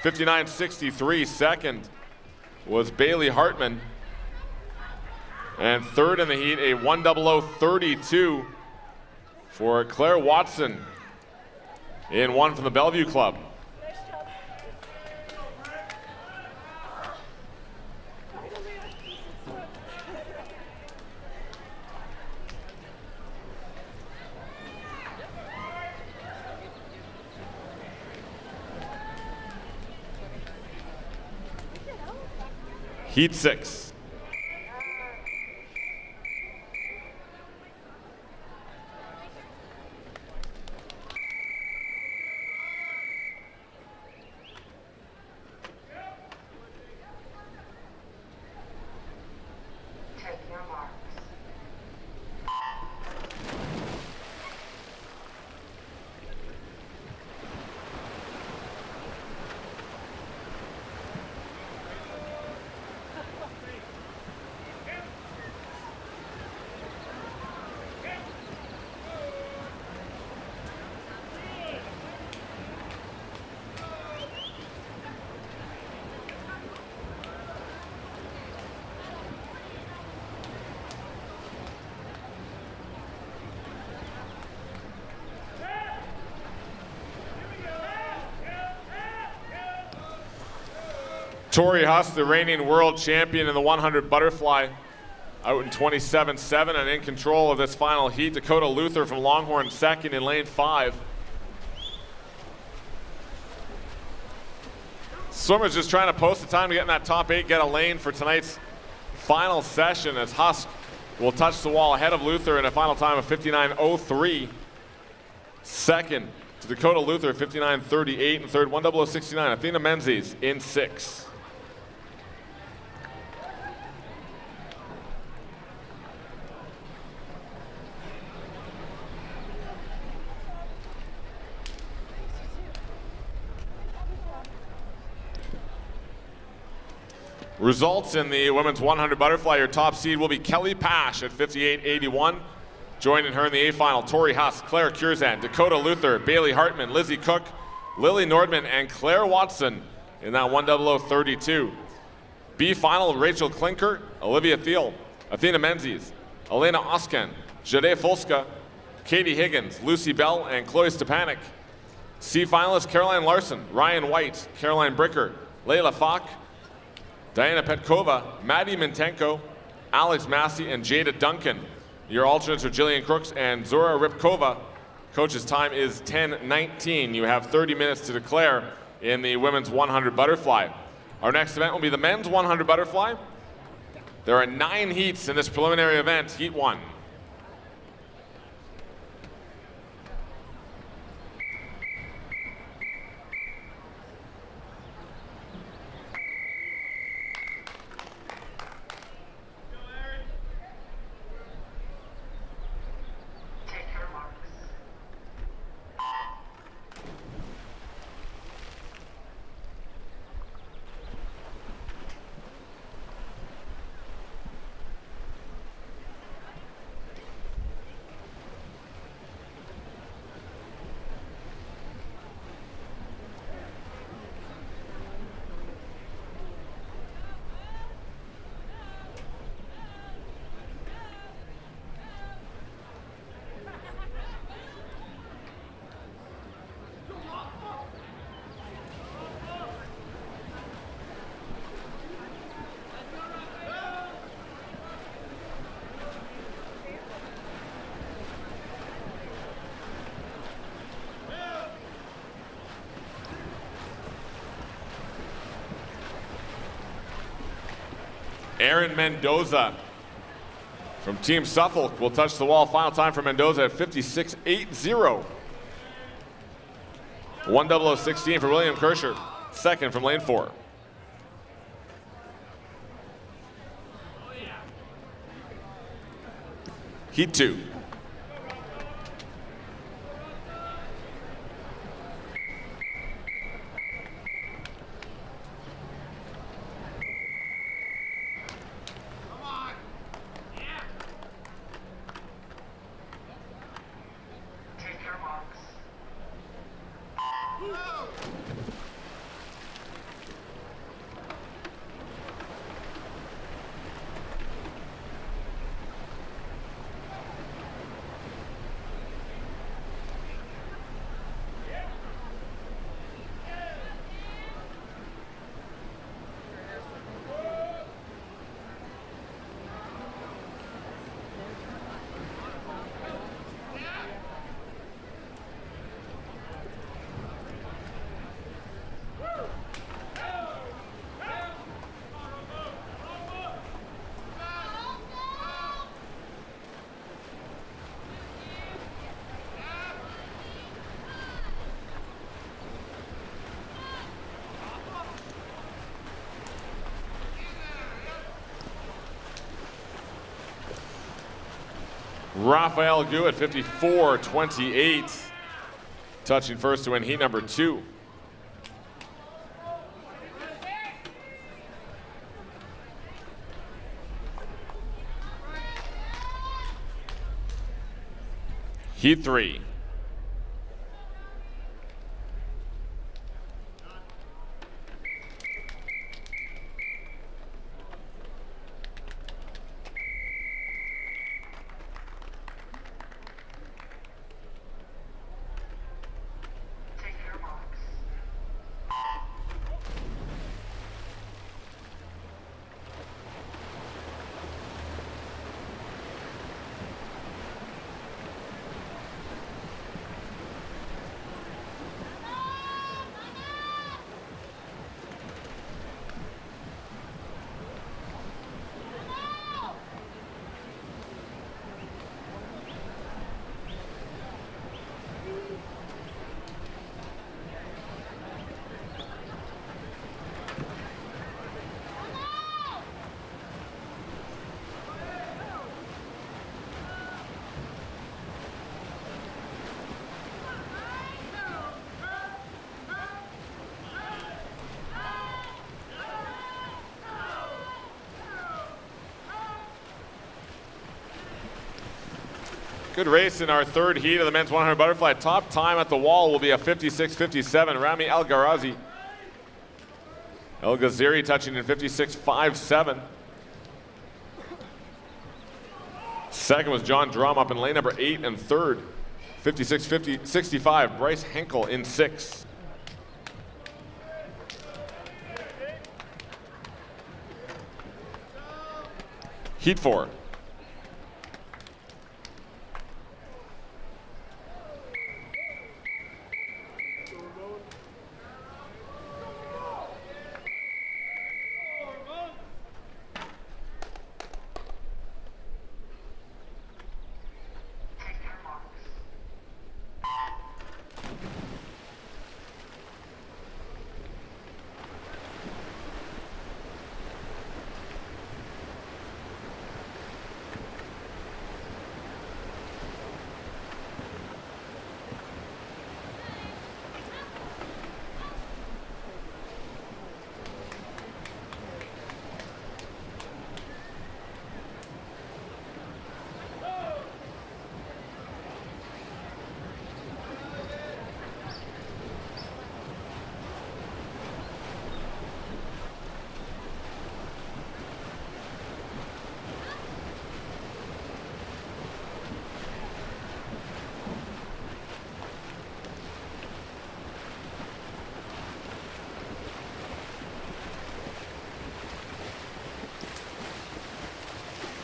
59.63, second was Bailey Hartman. And third in the heat, a 100.32 for Claire Watson in 1 from the Bellevue Club. Nice job. Heat 6. Take your marks. Tori Huss, the reigning world champion in the 100 butterfly, out in 27-7 and in control of this final heat. Dakota Luther from Longhorn second in lane 5. Swimmers just trying to post the time to get in that top 8, get a lane for tonight's final session, as Huss will touch the wall ahead of Luther in a final time of 59.03. Second to Dakota Luther, 59.38, and third 1:00.69. Athena Menzies in 6. Results in the women's 100 butterfly. Your top seed will be Kelly Pash at 58.81. Joining her in the A final, Tori Huss, Claire Curzan, Dakota Luther, Bailey Hartman, Lizzie Cook, Lily Nordman, and Claire Watson in that 1:00.32. B final, Rachel Klinker, Olivia Thiel, Athena Menzies, Elena Oskan, Jade Folska, Katie Higgins, Lucy Bell, and Chloe Stepanek. C finalists, Caroline Larson, Ryan White, Caroline Bricker, Layla Falk, Diana Petkova, Maddie Mintenko, Alex Massey, and Jada Duncan. Your alternates are Jillian Crooks and Zora Ripkova. Coach's time is 10:19. You have 30 minutes to declare in the women's 100 butterfly. Our next event will be the men's 100 butterfly. There are 9 heats in this preliminary event. Heat 1. Aaron Mendoza from Team Suffolk will touch the wall. Final time for Mendoza at 56.80. 1:00.16 for William Kirscher, second from lane 4. Heat 2. Raphael Gu at 54.28, touching first to win heat number 2. Heat 3. Good race in our third heat of the men's 100 butterfly. Top time at the wall will be a 56.57. Rami El Gharazi. El Ghaziri touching in 56.57. Second was John Drum up in lane number 8, and third, 56.65. Bryce Henkel in 6. Heat 4. Take your marks.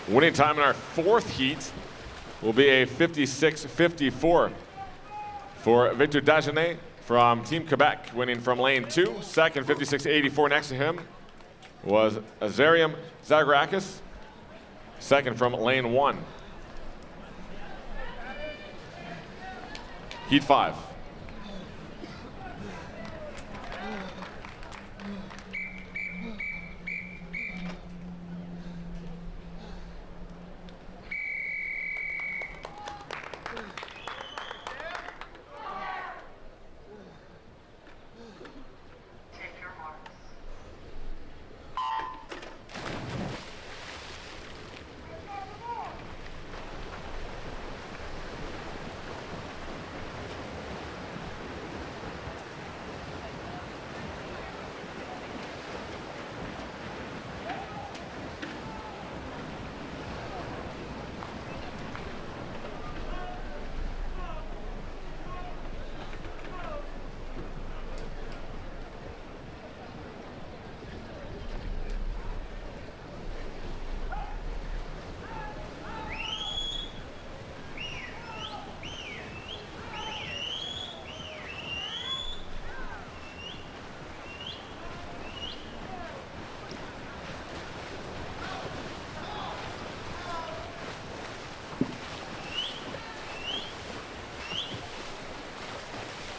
Winning time in our fourth heat will be a 56.54 for Victor Dagenet from Team Quebec, winning from lane 2. Second, 56.84 next to him was Azariam Zagrakis, second from lane 1. Heat 5. Take your marks.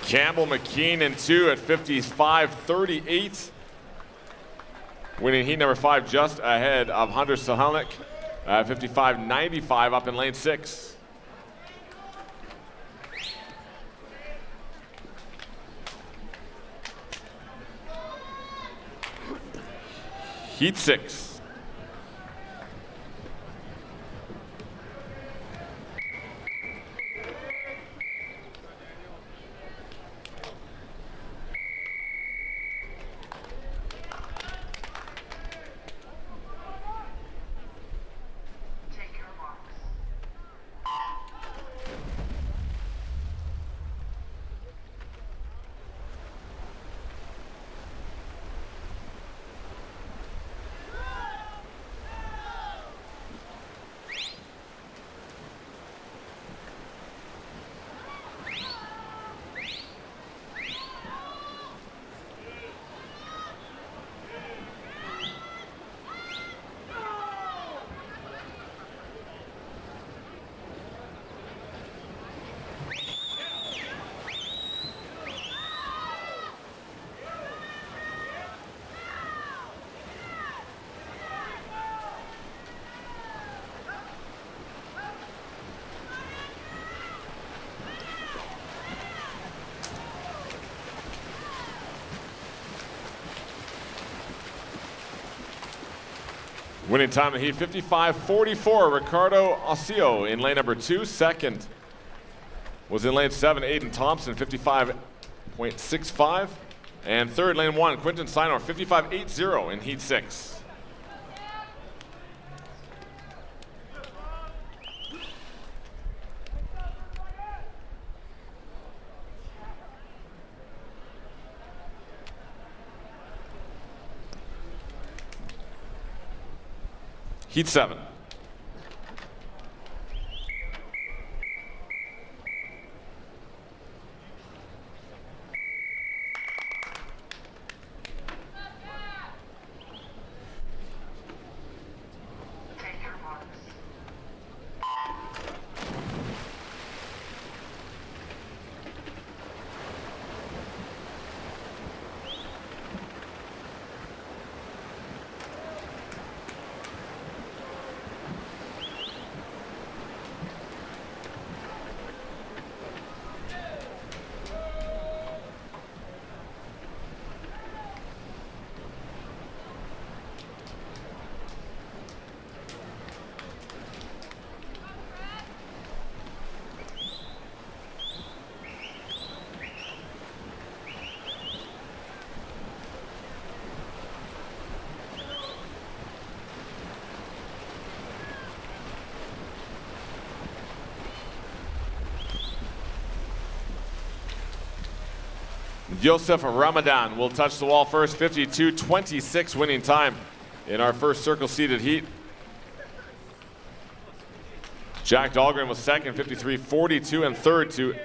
Campbell McKean in 2 at 55.38. Winning heat number 5 just ahead of Hunter Sahelnik at 55.95 up in lane 6. Heat 6. Take your marks. Winning time in the heat, 55.44, Ricardo Ossio in lane number 2. Second was in lane 7, Aiden Thompson, 55.65. And third, lane 1, Quinton Steinor, 55.80 in heat 6. Heat 7. Take your marks. Yosef Ramadan will touch the wall first, 52.26 winning time in our first circle seated heat. Jack Dahlgren was second, 53.42, and third to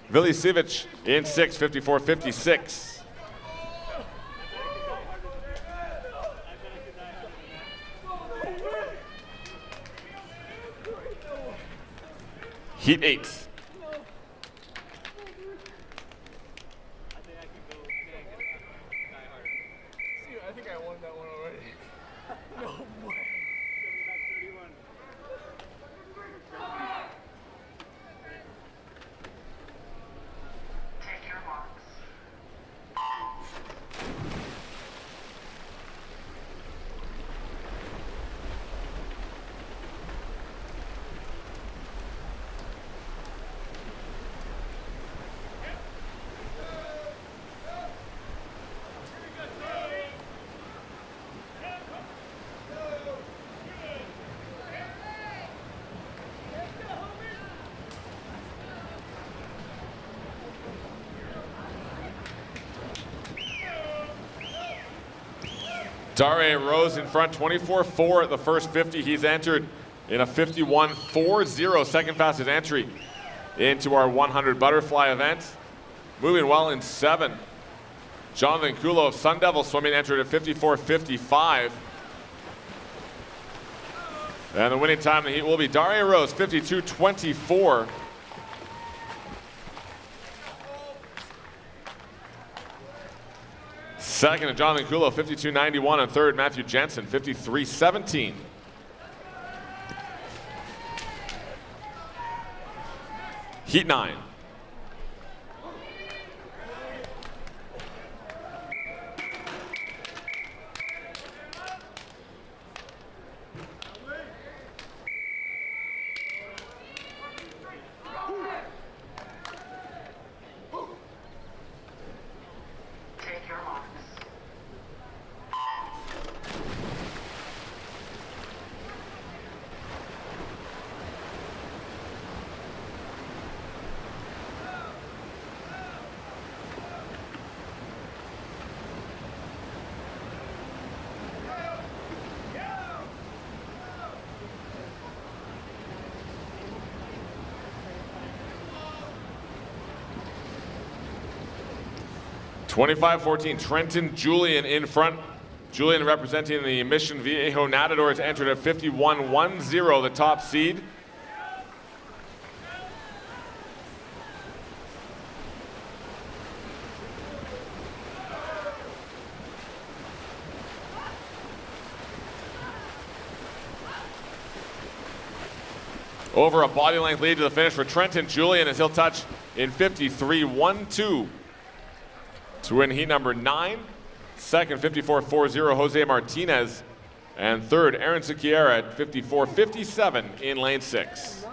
Vilicevic in 6, 54.56. Heat 8. I think I won that one already. No way. Take your marks. Dare Rose in front, 24.4 at the first 50. He's entered in a 51.40, second fastest entry into our 100 butterfly event. Moving well in 7. Jonathan Kulo of Sun Devil Swimming entered at 54.55. And the winning time in the heat will be Dare Rose, 52.24. Second, Jonathan Kulo, 52.91, and third, Matthew Jensen, 53.17. Heat 9. Take your marks. 25-14, Trenton Julian in front. Julian representing the Mission Viejo Nadadores entered at 51.10, the top seed. Over a body length lead to the finish for Trenton Julian as he'll touch in 53.12 to win heat number 9. Second, 54.40, Jose Martinez. And third, Aaron Sekiera at 54.57 in lane 6.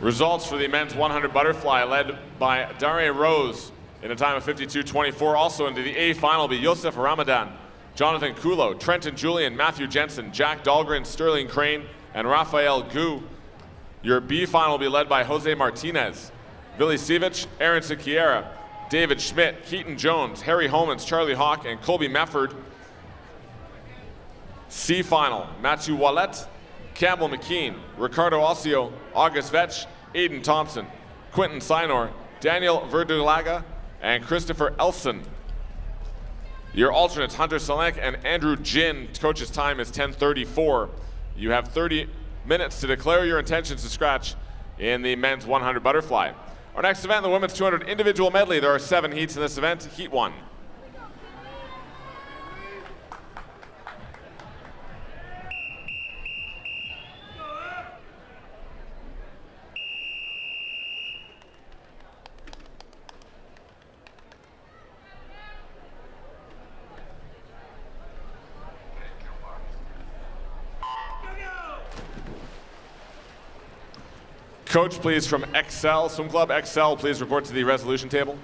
Results for the men's 100 butterfly led by Dare Rose in a time of 52.24. Also into the A final will be Yosef Ramadan, Jonathan Kulo, Trenton Julian, Matthew Jensen, Jack Dahlgren, Sterling Crane, and Rafael Gu. Your B final will be led by Jose Martinez, Billy Sievich, Aaron Sekiera, David Schmidt, Keaton Jones, Harry Homans, Charlie Hawk, and Colby Mefford. C final, Matthew Wallet, Campbell McKean, Ricardo Ossio, August Vetch, Aiden Thompson, Quentin Sinor, Daniel Verdulaga, and Christopher Elson. Your alternates, Hunter Solank and Andrew Jin. Coach's time is 10:34. You have 30 minutes to declare your intentions to scratch in the men's 100 butterfly. Our next event, the women's 200 individual medley. There are 7 heats in this event. Heat 1. Coach, please, from Excel, Swim Club Excel, please report to the resolution table.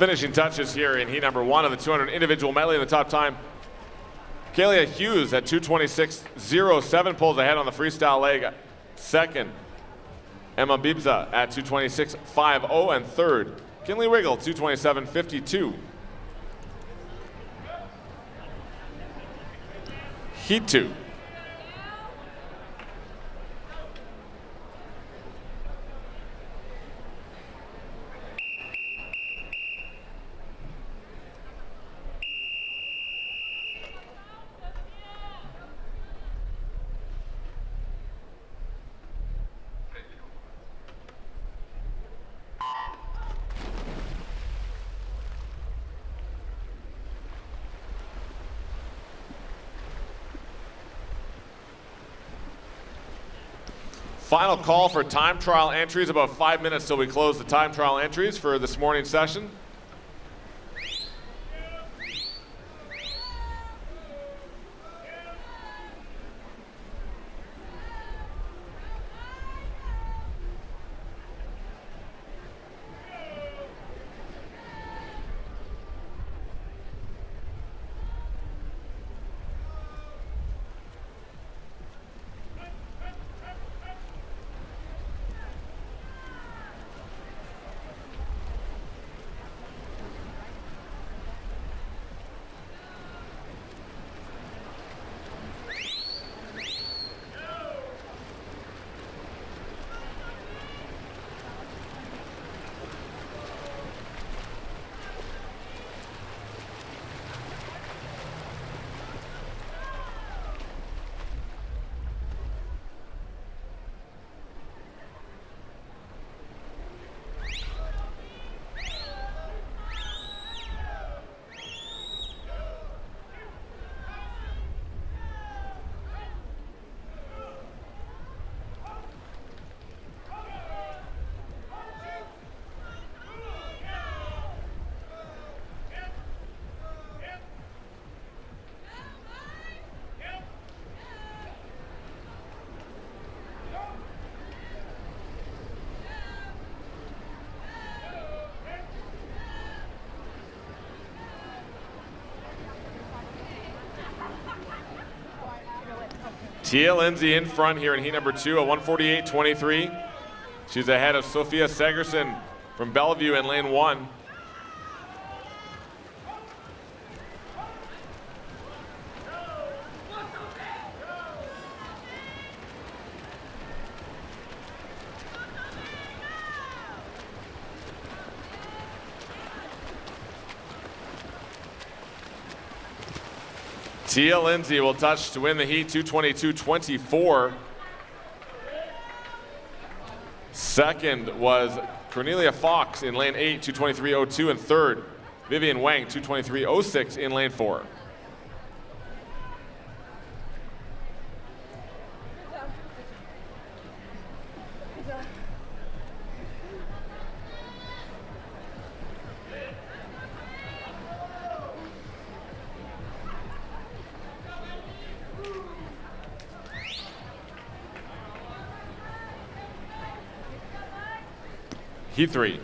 Finishing touches here in heat number 1 of the 200 individual medley. In the top time, Kalia Hughes at 2:26.07 pulls ahead on the freestyle leg. Second, Emma Bibza at 2:26.50, and third, Kinley Wiggle, 2:27.52. Heat 2. Final call for time trial entries. About 5 minutes till we close the time trial entries for this morning's session. Tia Lindsay in front here in heat number 2 at 148.23. She's ahead of Sophia Segerson from Bellevue in lane 1. Tia Lindsay will touch to win the heat, 222.24. Second was Cornelia Fox in lane 8, 223.02. And third, Vivian Wang, 223.06 in lane 4. Heat 3.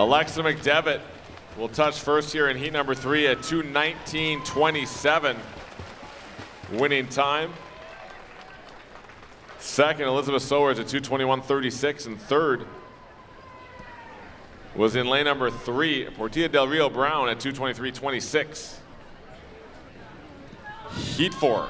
Alexa McDevitt will touch first here in heat number 3 at 2:19.27 winning time. Second, Elizabeth Sowers at 2:21.36, and third was in lane number 3, Portilla Del Rio Brown at 2:23.26. Heat 4.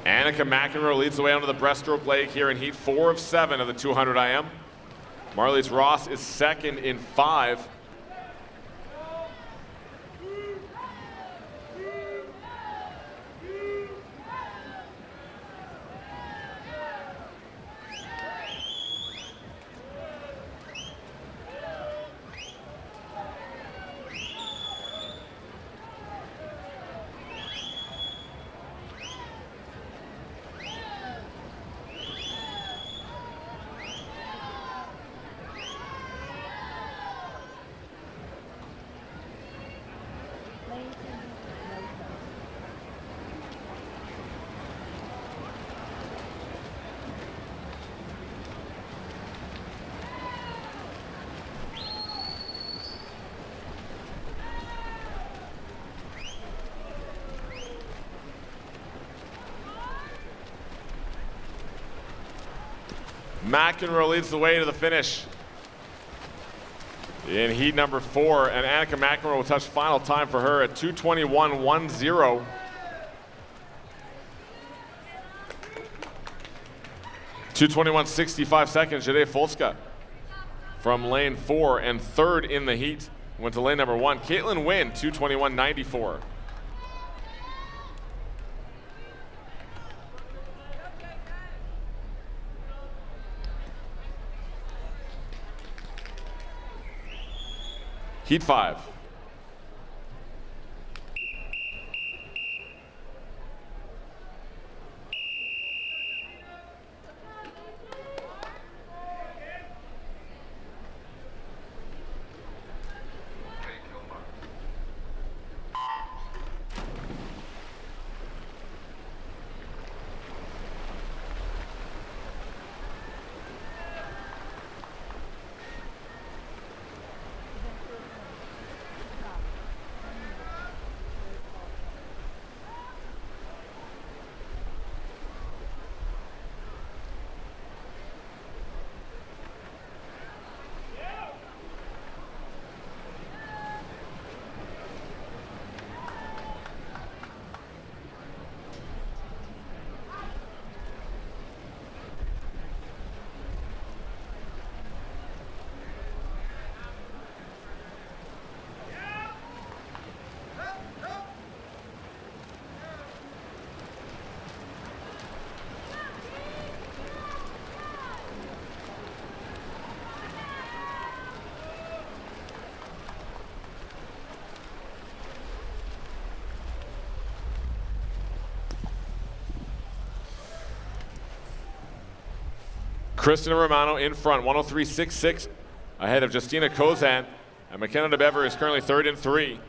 Annika McEnroe leads the way onto the breaststroke leg here in heat 4 of 7 of the 200 IM. Marlies Ross is second in 5. McEnroe leads the way to the finish in heat number 4, and Annika McEnroe will touch final time for her at 2:21.10. .2:21.65. Jade Folska from lane 4 and third in the heat went to lane number 1. Caitlin Wynn, 2:21.94. Heat 5. Kristen Romano in front, 103.66, ahead of Justina Kozan. And McKenna DeBever is currently third in 3.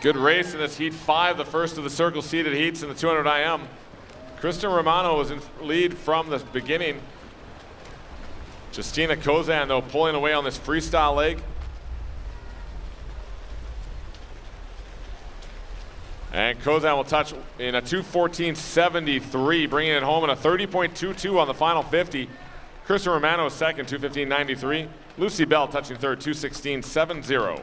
Good race in this Heat 5, the first of the circle seeded heats in the 200 IM. Kristen Romano was in lead from the beginning. Justina Kozan, though, pulling away on this freestyle leg. And Kozan will touch in a 2:14.73, bringing it home in a 30.22 on the final 50. Kristen Romano is second, 2:15.93. Lucy Bell touching third, 2:16.70.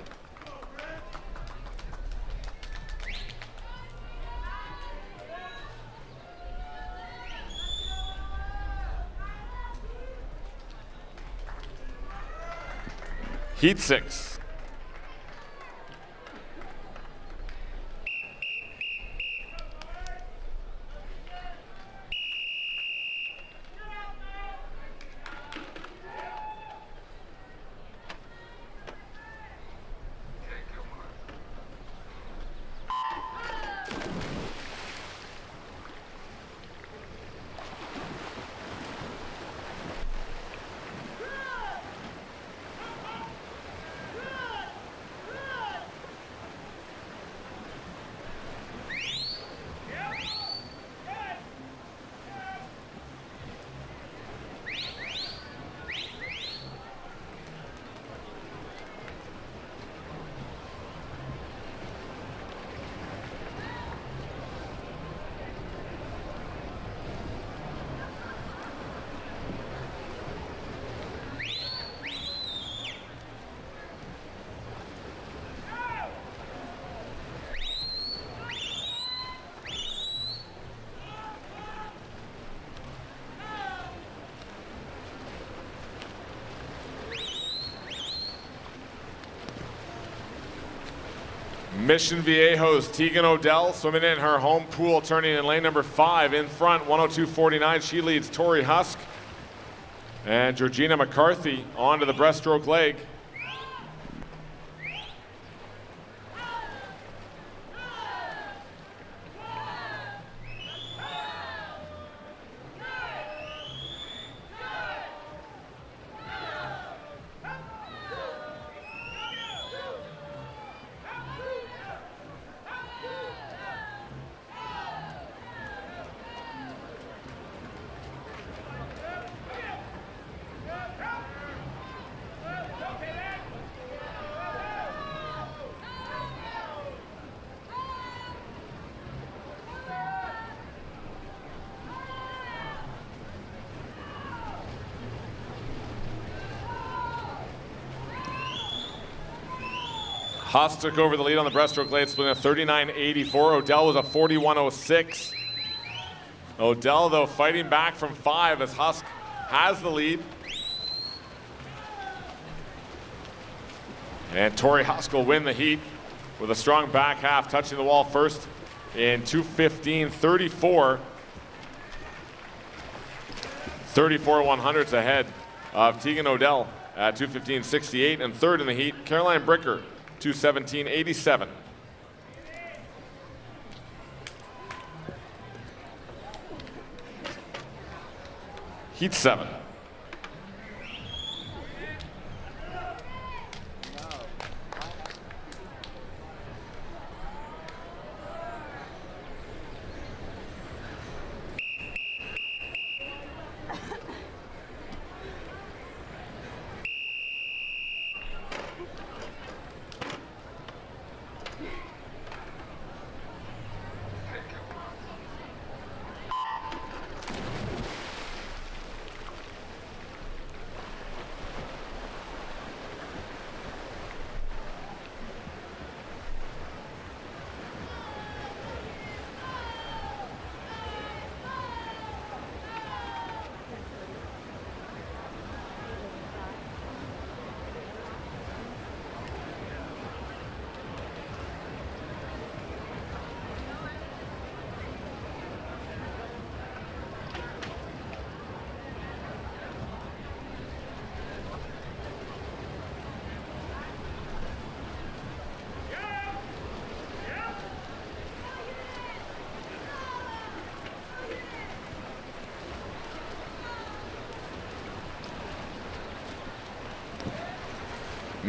Heat 6. Mission Viejo's Tegan Odell swimming in her home pool, turning in lane number 5 in front, 102.49. She leads Tori Husk. And Georgina McCarthy onto the breaststroke leg. Haas took over the lead on the breaststroke leg, splitting a 39.84. Odell was a 41.06. Odell, though, fighting back from 5 as Husk has the lead. And Tori Husk will win the heat with a strong back half, touching the wall first in 2:15.34. 34/100ths ahead of Tegan Odell at 2:15.68, and third in the heat, Caroline Bricker, 2:17.87. Heat 7.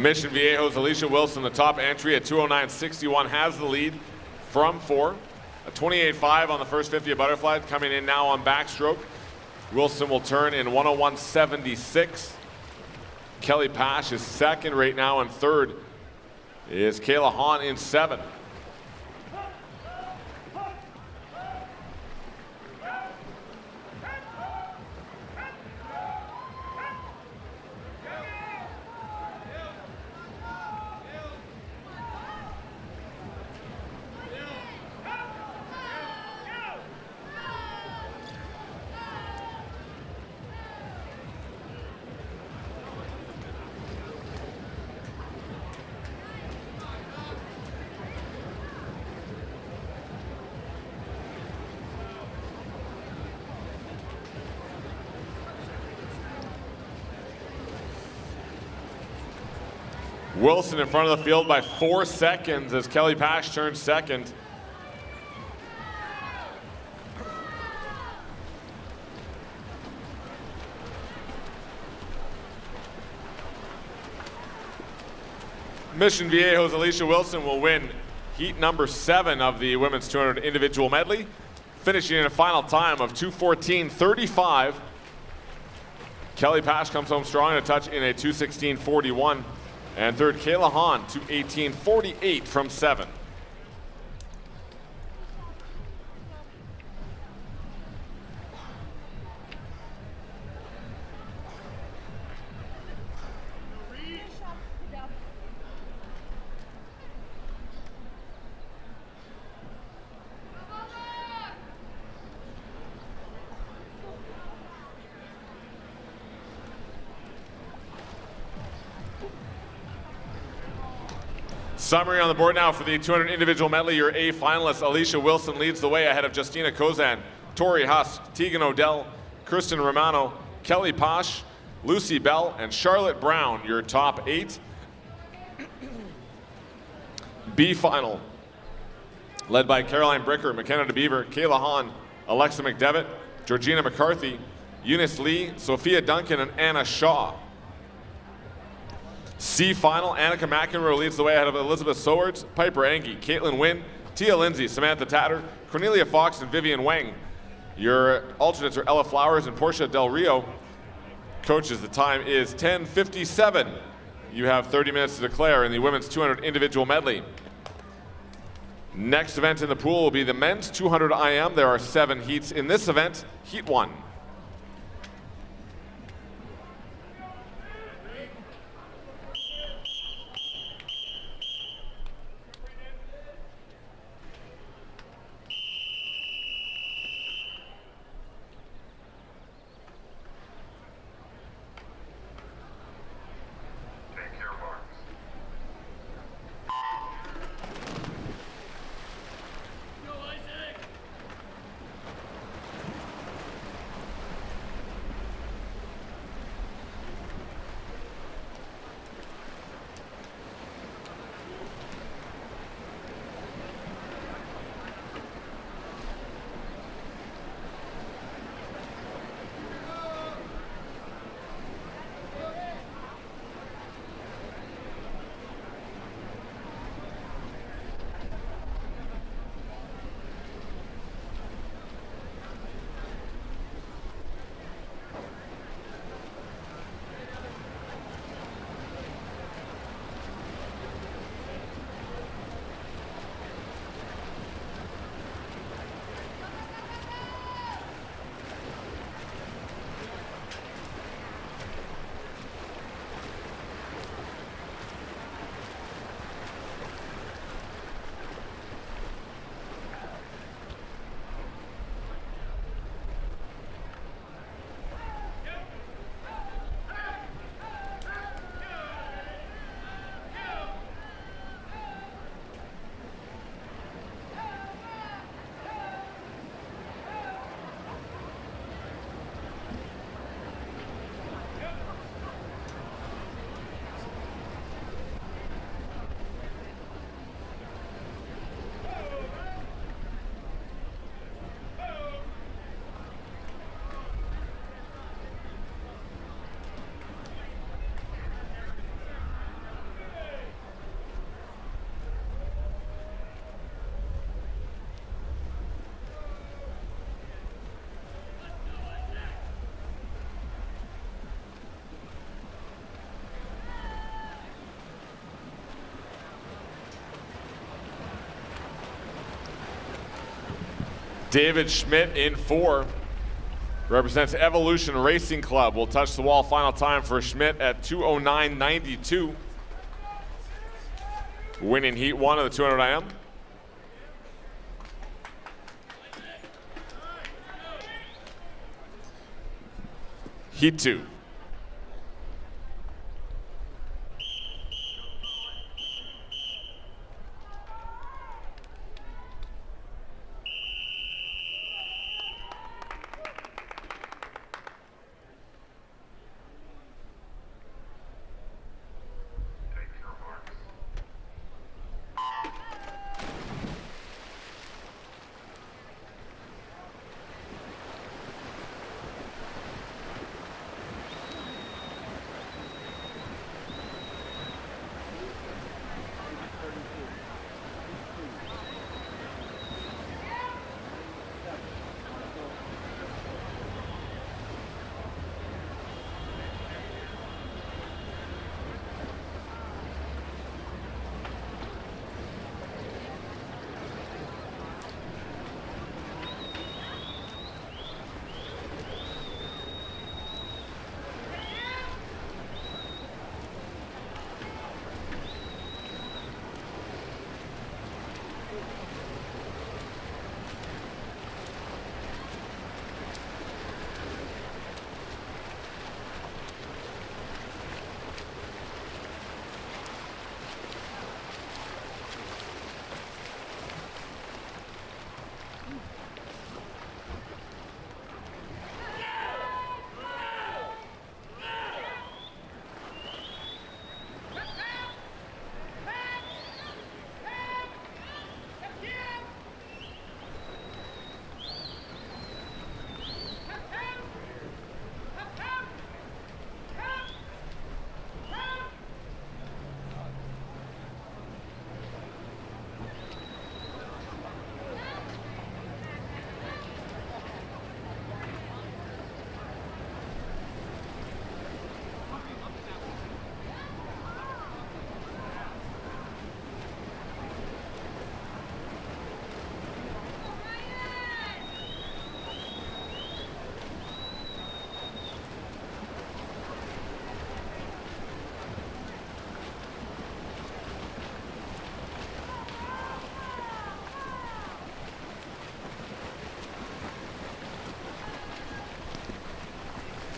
Mission Viejo's Alicia Wilson, the top entry at 209.61, has the lead from 4. A 28.5 on the first 50 of butterfly, coming in now on backstroke. Wilson will turn in 101.76. Kelly Pash is second right now, and third is Kayla Hahn in 7. Wilson in front of the field by 4 seconds as Kelly Pash turns second. Mission Viejo's Alicia Wilson will win heat number 7 of the women's 200 individual medley, finishing in a final time of 2:14.35. Kelly Pash comes home strong in a touch in a 2:16.41. And third, Kayla Hahn, 2:18.48 from 7. Summary on the board now for the 200 individual medley. Your A finalists: Alicia Wilson leads the way ahead of Justina Kozan, Tori Husk, Tegan Odell, Kristen Romano, Kelly Pash, Lucy Bell, and Charlotte Brown, your top 8. B final, led by Caroline Bricker, McKenna DeBeaver, Kayla Hahn, Alexa McDevitt, Georgina McCarthy, Eunice Lee, Sophia Duncan, and Anna Shaw. C final, Annika McEnroe leads the way ahead of Elizabeth Sowards, Piper Angie, Caitlin Wynn, Tia Lindsay, Samantha Tatter, Cornelia Fox, and Vivian Wang. Your alternates are Ella Flowers and Portia Del Rio. Coaches, the time is 10:57. You have 30 minutes to declare in the women's 200 individual medley. Next event in the pool will be the men's 200 IM. There are 7 heats in this event. Heat 1. David Schmidt in 4. Represents Evolution Racing Club. Will touch the wall. Final time for Schmidt at 2:09.92. Winning heat 1 of the 200 IM. Heat 2. Take your marks.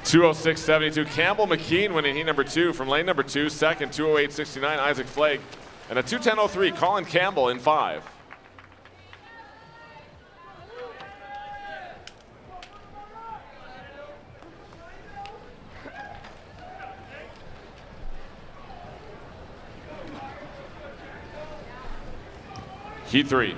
2:06.72. Campbell McKean winning heat number 2 from lane number 2. Second, 2:08.69. Isaac Flake. And a 2:10.03. Colin Campbell in 5. Heat 3.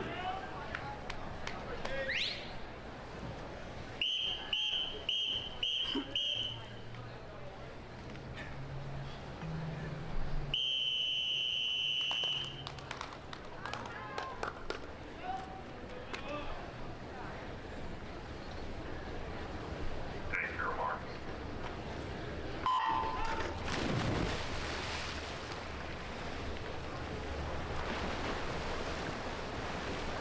Take your marks. 2:06.73.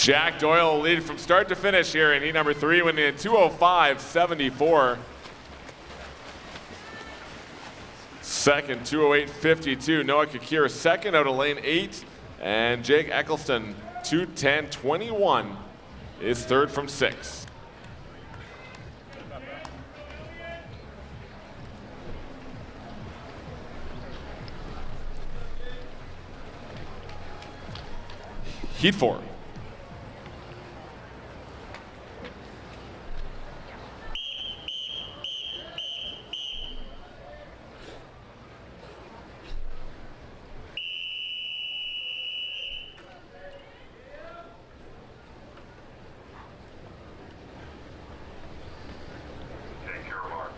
Jack Doyle lead from start to finish here in heat number 3, winning at 2:05.74. Second, 2:08.52. Noah Kakir second out of lane 8. And Jake Eccleston, 2:10.21, is third from 6. Heat 4. Take your marks.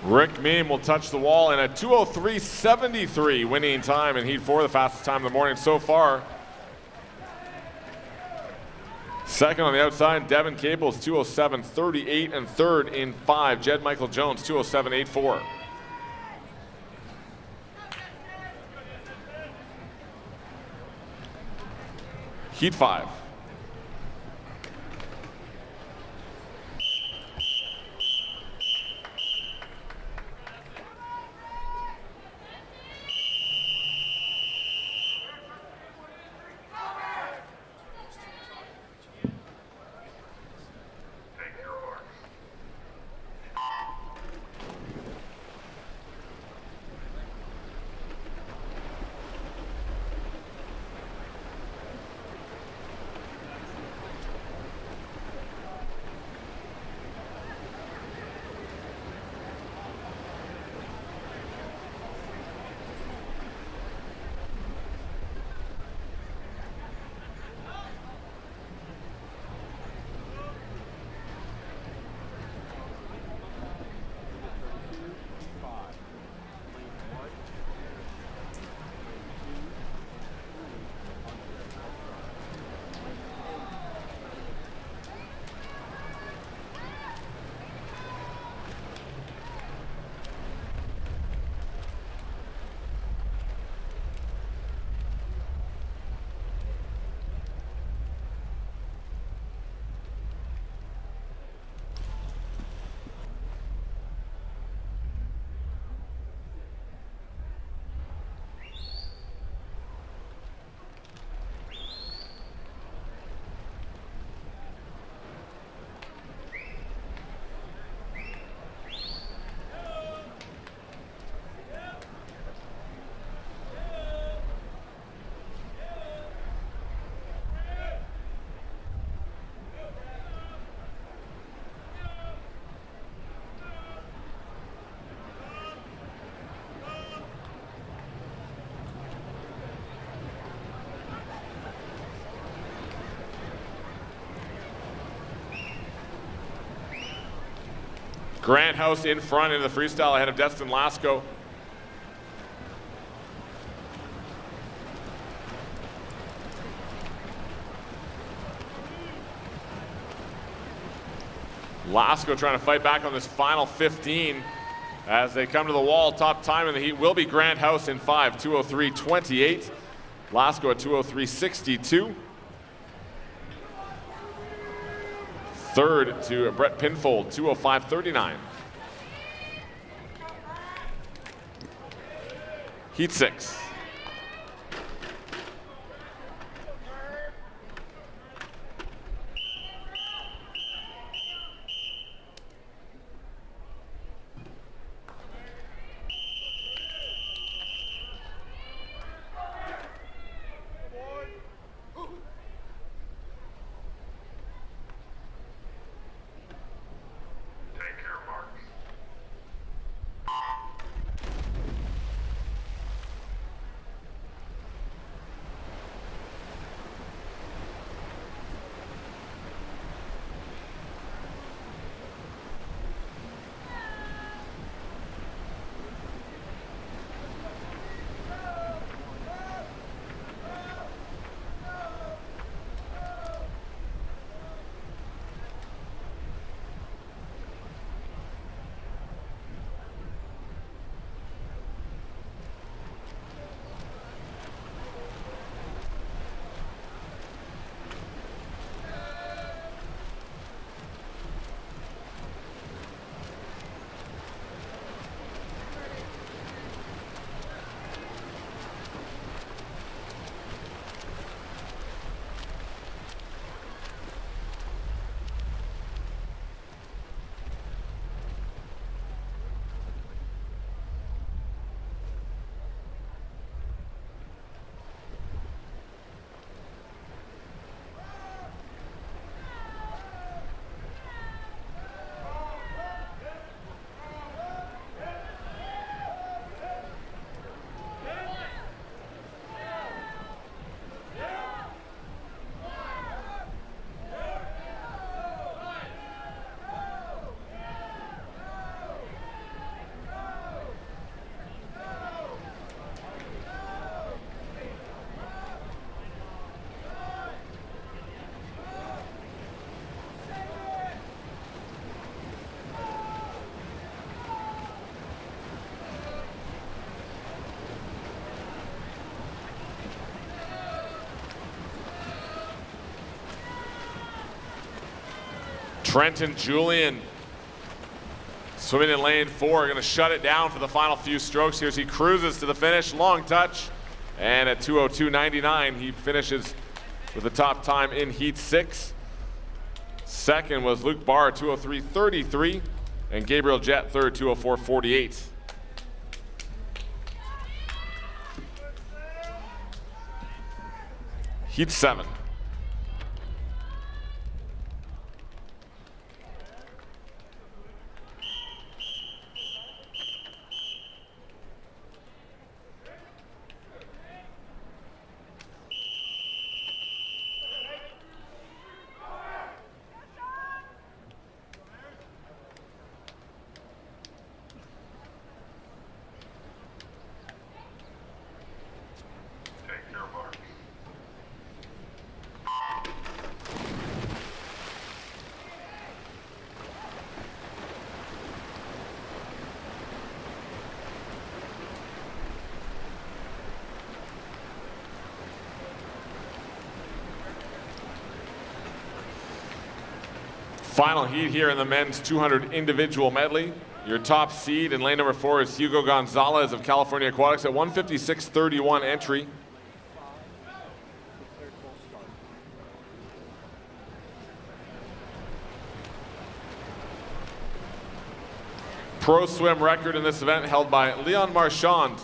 Rick Meem will touch the wall in a 2:03.73 winning time in heat 4, the fastest time of the morning so far. Second on the outside, Devin Caples, 2:07.38, and third in 5, Jed Michael Jones, 2:07.84. Heat 5. Take your marks. Grant House in front into the freestyle ahead of Destin Lasco. Lasco trying to fight back on this final 15 as they come to the wall. Top time in the heat will be Grant House in 5, 2:03.28. Lasco at 2:03.62. Third to Brett Pinfold, 2:05.39. Heat 6. Take your marks. Trenton Julian swimming in lane 4, going to shut it down for the final few strokes here as he cruises to the finish. Long touch, and at 2:02.99 he finishes with the top time in heat 6. Second was Luke Barr, 2:03.33, and Gabriel Jett third, 2:04.48. Heat 7. Take your marks. Final heat here in the men's 200 individual medley. Your top seed in lane number 4 is Hugo Gonzalez of California Aquatics at 1:56.31 entry. Pro swim record in this event held by Leon Marchand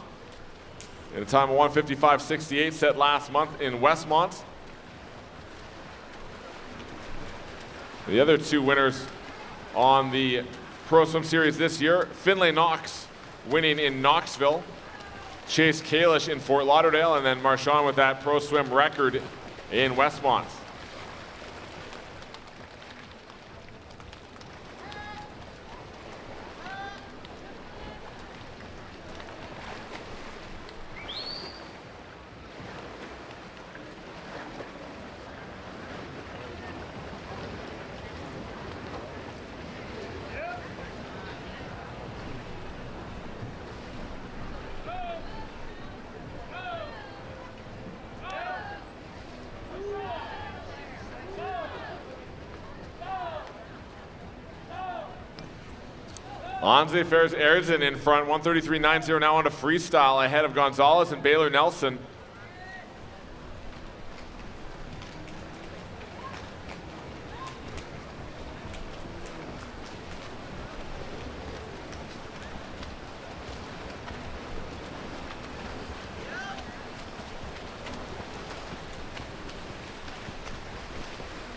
at a time of 1:55.68 set last month in Westmont. The other two winners on the Pro Swim Series this year, Finlay Knox winning in Knoxville, Chase Kalish in Fort Lauderdale, and then Marchand with that Pro Swim record in Westmont. Anze Ferris Ayrton in front, 133.90 now on to Freestyle ahead of Gonzalez and Baylor Nelson.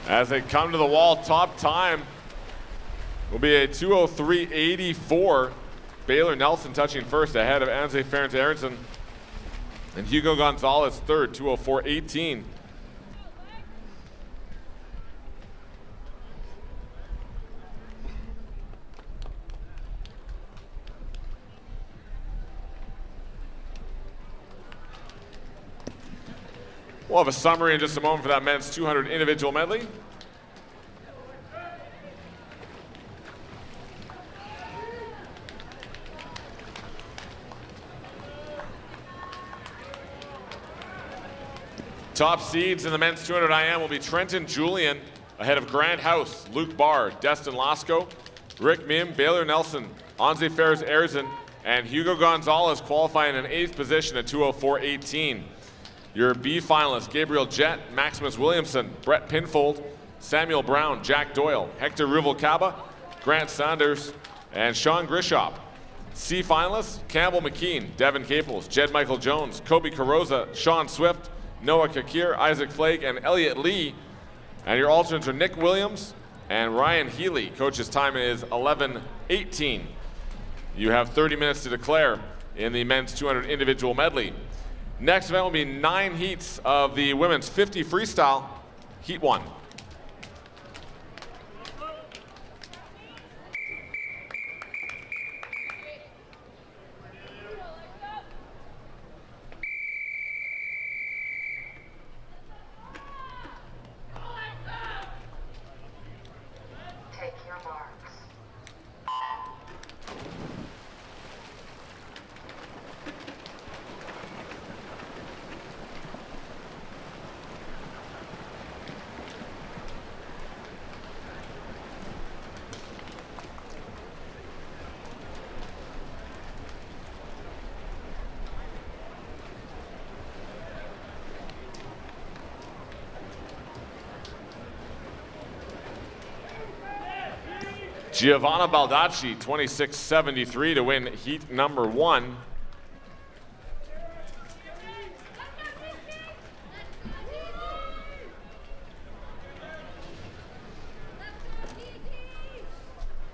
As they come to the wall, top time will be a 2:03.84. Baylor Nelson touching first ahead of Anze Ferris Ayrton. And Hugo Gonzalez third, 2:04.18. We'll have a summary in just a moment for that men's 200 individual medley. Top seeds in the men's 200 IM will be Trenton Julian ahead of Grant House, Luke Barr, Destin Lasco, Rick Mim, Baylor Nelson, Anze Ferris Ayrton, and Hugo Gonzalez qualifying in 8th position at 2:04.18. Your B finalists, Gabriel Jett, Maximus Williamson, Brett Pinfold, Samuel Brown, Jack Doyle, Hector Ruvalcaba, Grant Sanders, and Sean Grishop. C finalists, Campbell McKean, Devin Caples, Jed Michael Jones, Kobe Carosa, Sean Swift, Noah Kakir, Isaac Flake, and Elliot Lee. And your alternates are Nick Williams and Ryan Healy. Coach's time is 11:18. You have 30 minutes to declare in the men's 200 individual medley. Next event will be 9 heats of the women's 50 freestyle, heat 1. Take your marks. Giovanna Baldacci, 26.73 to win heat number 1.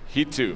Heat 2.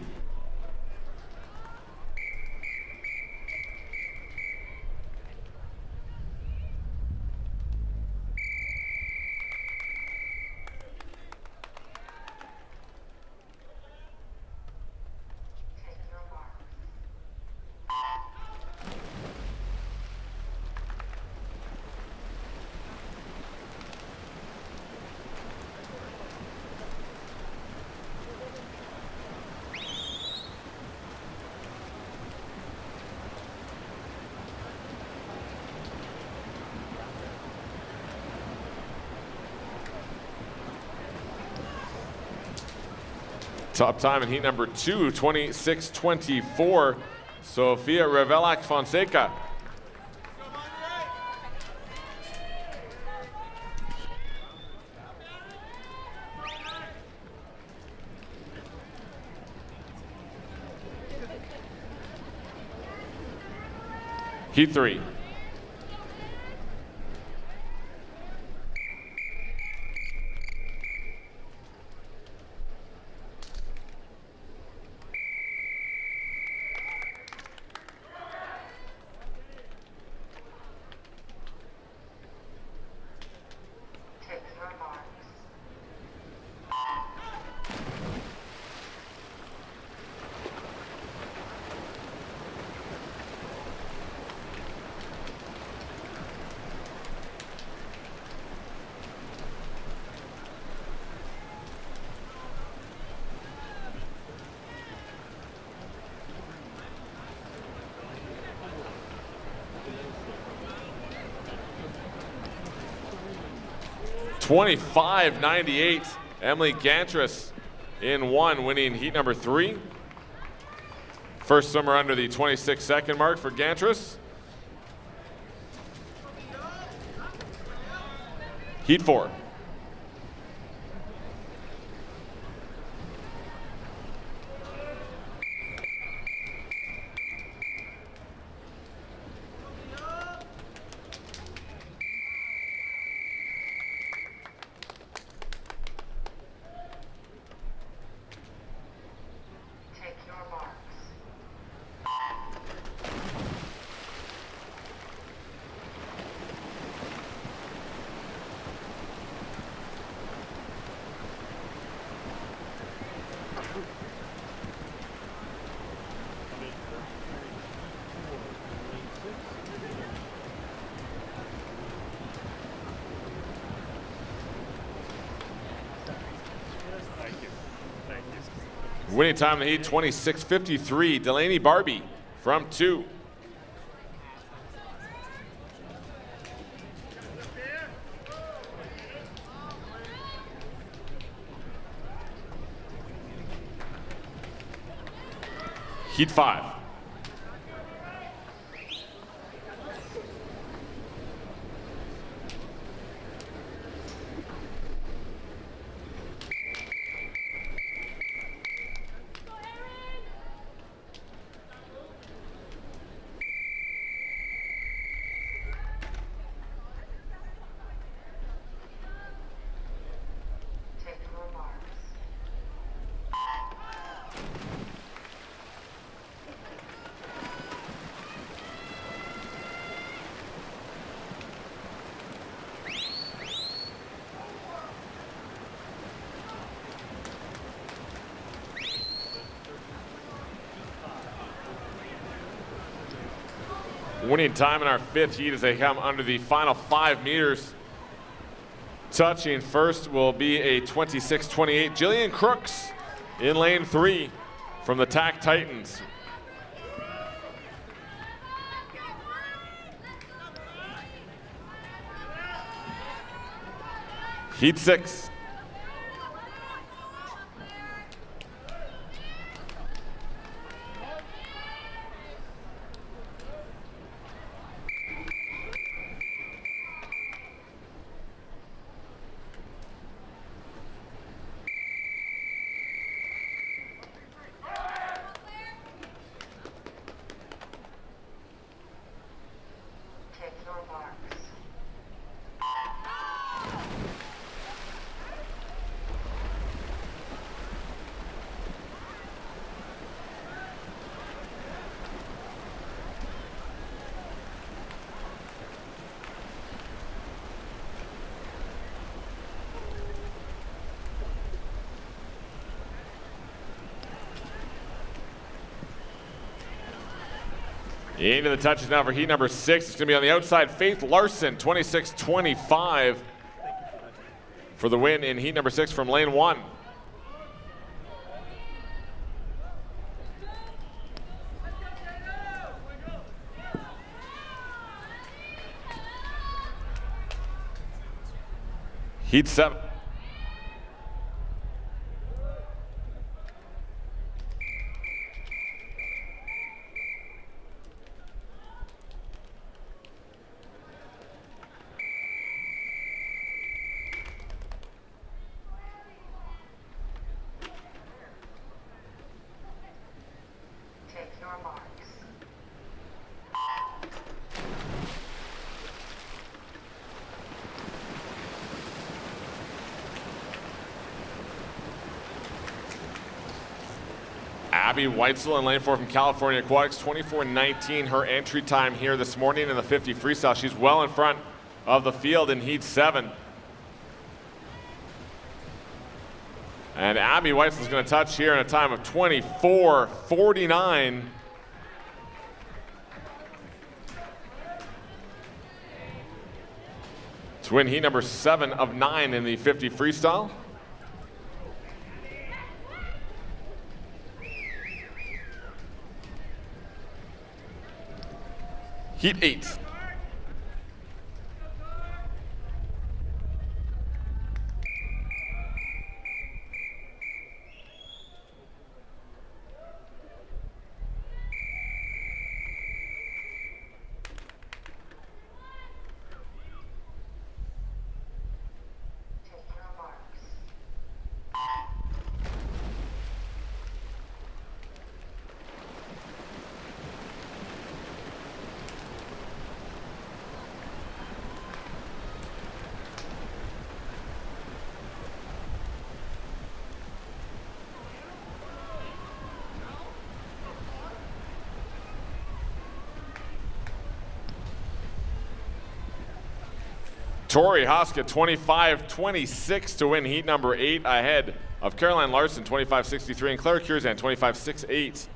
Top time in heat number 2, 26.24, Sofia Revelak Fonseca. Heat 3. Take your marks. 25.98. Emily Gantris in 1, winning heat number 3. First swimmer under the 26-second mark for Gantris. Heat 4. Take your marks. Winning time in the heat, 26:53. Delaney Barbie from 2. Heat 5. Take your marks. Winning time in our 5th heat as they come under the final 5 meters. Touching first will be a 26:28. Jillian Crooks in lane 3 from the TAC Titans. Heat 6. Take your marks. Into the touches now for heat number 6. It's going to be on the outside. Faith Larson, 26:25 for the win in heat number 6 from lane 1. Heat 7. Take your marks. Abby Weitzel in lane 4 from California Aquatics, 24:19 her entry time here this morning in the 50 freestyle. She's well in front of the field in heat 7. And Abby Weitzel is going to touch here in a time of 24:49. To win heat number 7 of 9 in the 50 freestyle. Heat 8. Tori Husk at 25-26 to win heat number 8 ahead of Caroline Larson 25-63 and Claire Curzan 25-68.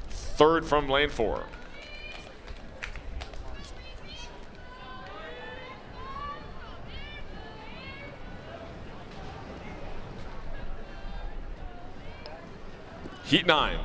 Third from lane 4. Heat 9.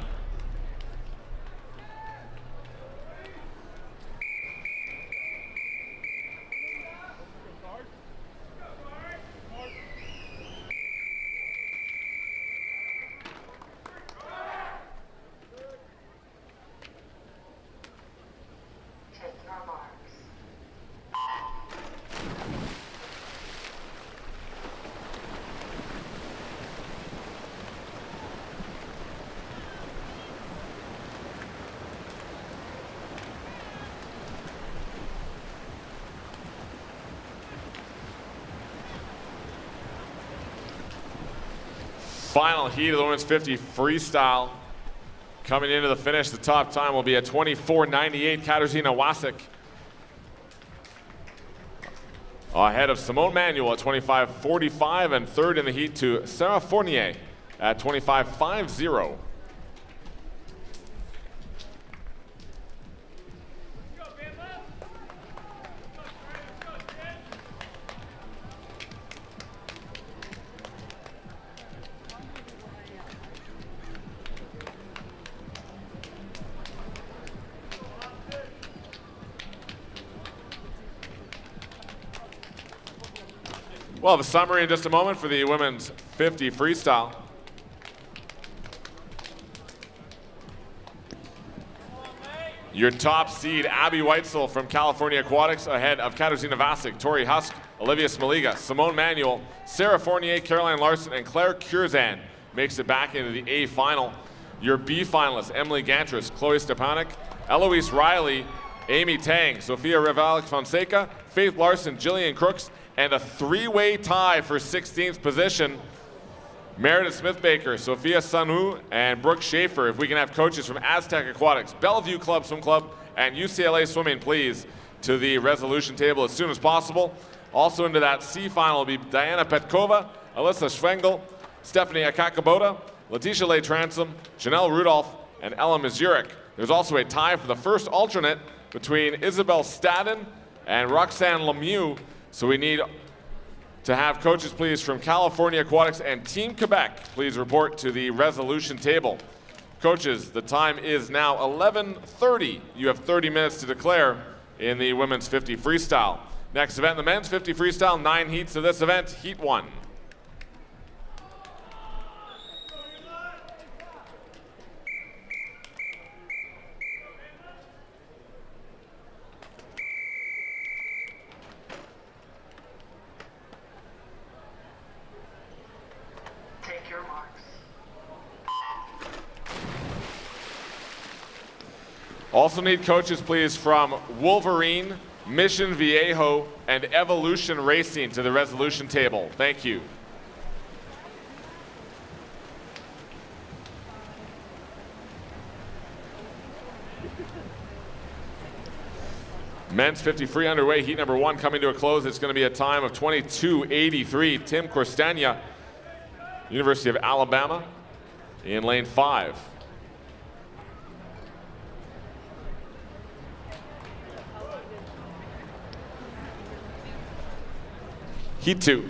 Take your marks. Final heat of the women's 50 freestyle. Coming into the finish, the top time will be at 24:98. Katarzyna Wasik ahead of Simone Manuel at 25:45, and third in the heat to Sarah Fournier at 25:50. We'll have a summary in just a moment for the women's 50 freestyle. Your top seed, Abby Weitzel from California Aquatics, ahead of Katarzyna Wasik, Tori Husk, Olivia Smaliga, Simone Manuel, Sarah Fournier, Caroline Larson, and Claire Curzan makes it back into the A final. Your B finalists, Emily Gantris, Chloe Stepanek, Eloise Riley, Amy Tang, Sophia Rivalik Fonseca, Faith Larson, Jillian Crooks, and a three-way tie for 16th position. Meredith Smith-Baker, Sophia Sanu, and Brooke Schaefer. If we can have coaches from Aztec Aquatics, Bellevue Club Swim Club, and UCLA Swimming, please, to the resolution table as soon as possible. Also into that C final will be Diana Petkova, Alyssa Schwengel, Stephanie Akakabota, Letitia Leigh Transom, Janelle Rudolph, and Ella Mazurik. There's also a tie for the first alternate between Isabel Stadden and Roxanne Lemieux. So we need to have coaches, please, from California Aquatics and Team Quebec, please report to the resolution table. Coaches, the time is now 11:30. You have 30 minutes to declare in the women's 50 freestyle. Next event, the men's 50 freestyle, 9 heats of this event, heat 1. Also need coaches, please, from Wolverine, Mission Viejo, and Evolution Racing to the resolution table. Thank you. Men's 50 free underway, heat number 1 coming to a close. It's going to be a time of 22:83. Tim Corstania, University of Alabama, in lane 5. Heat 2.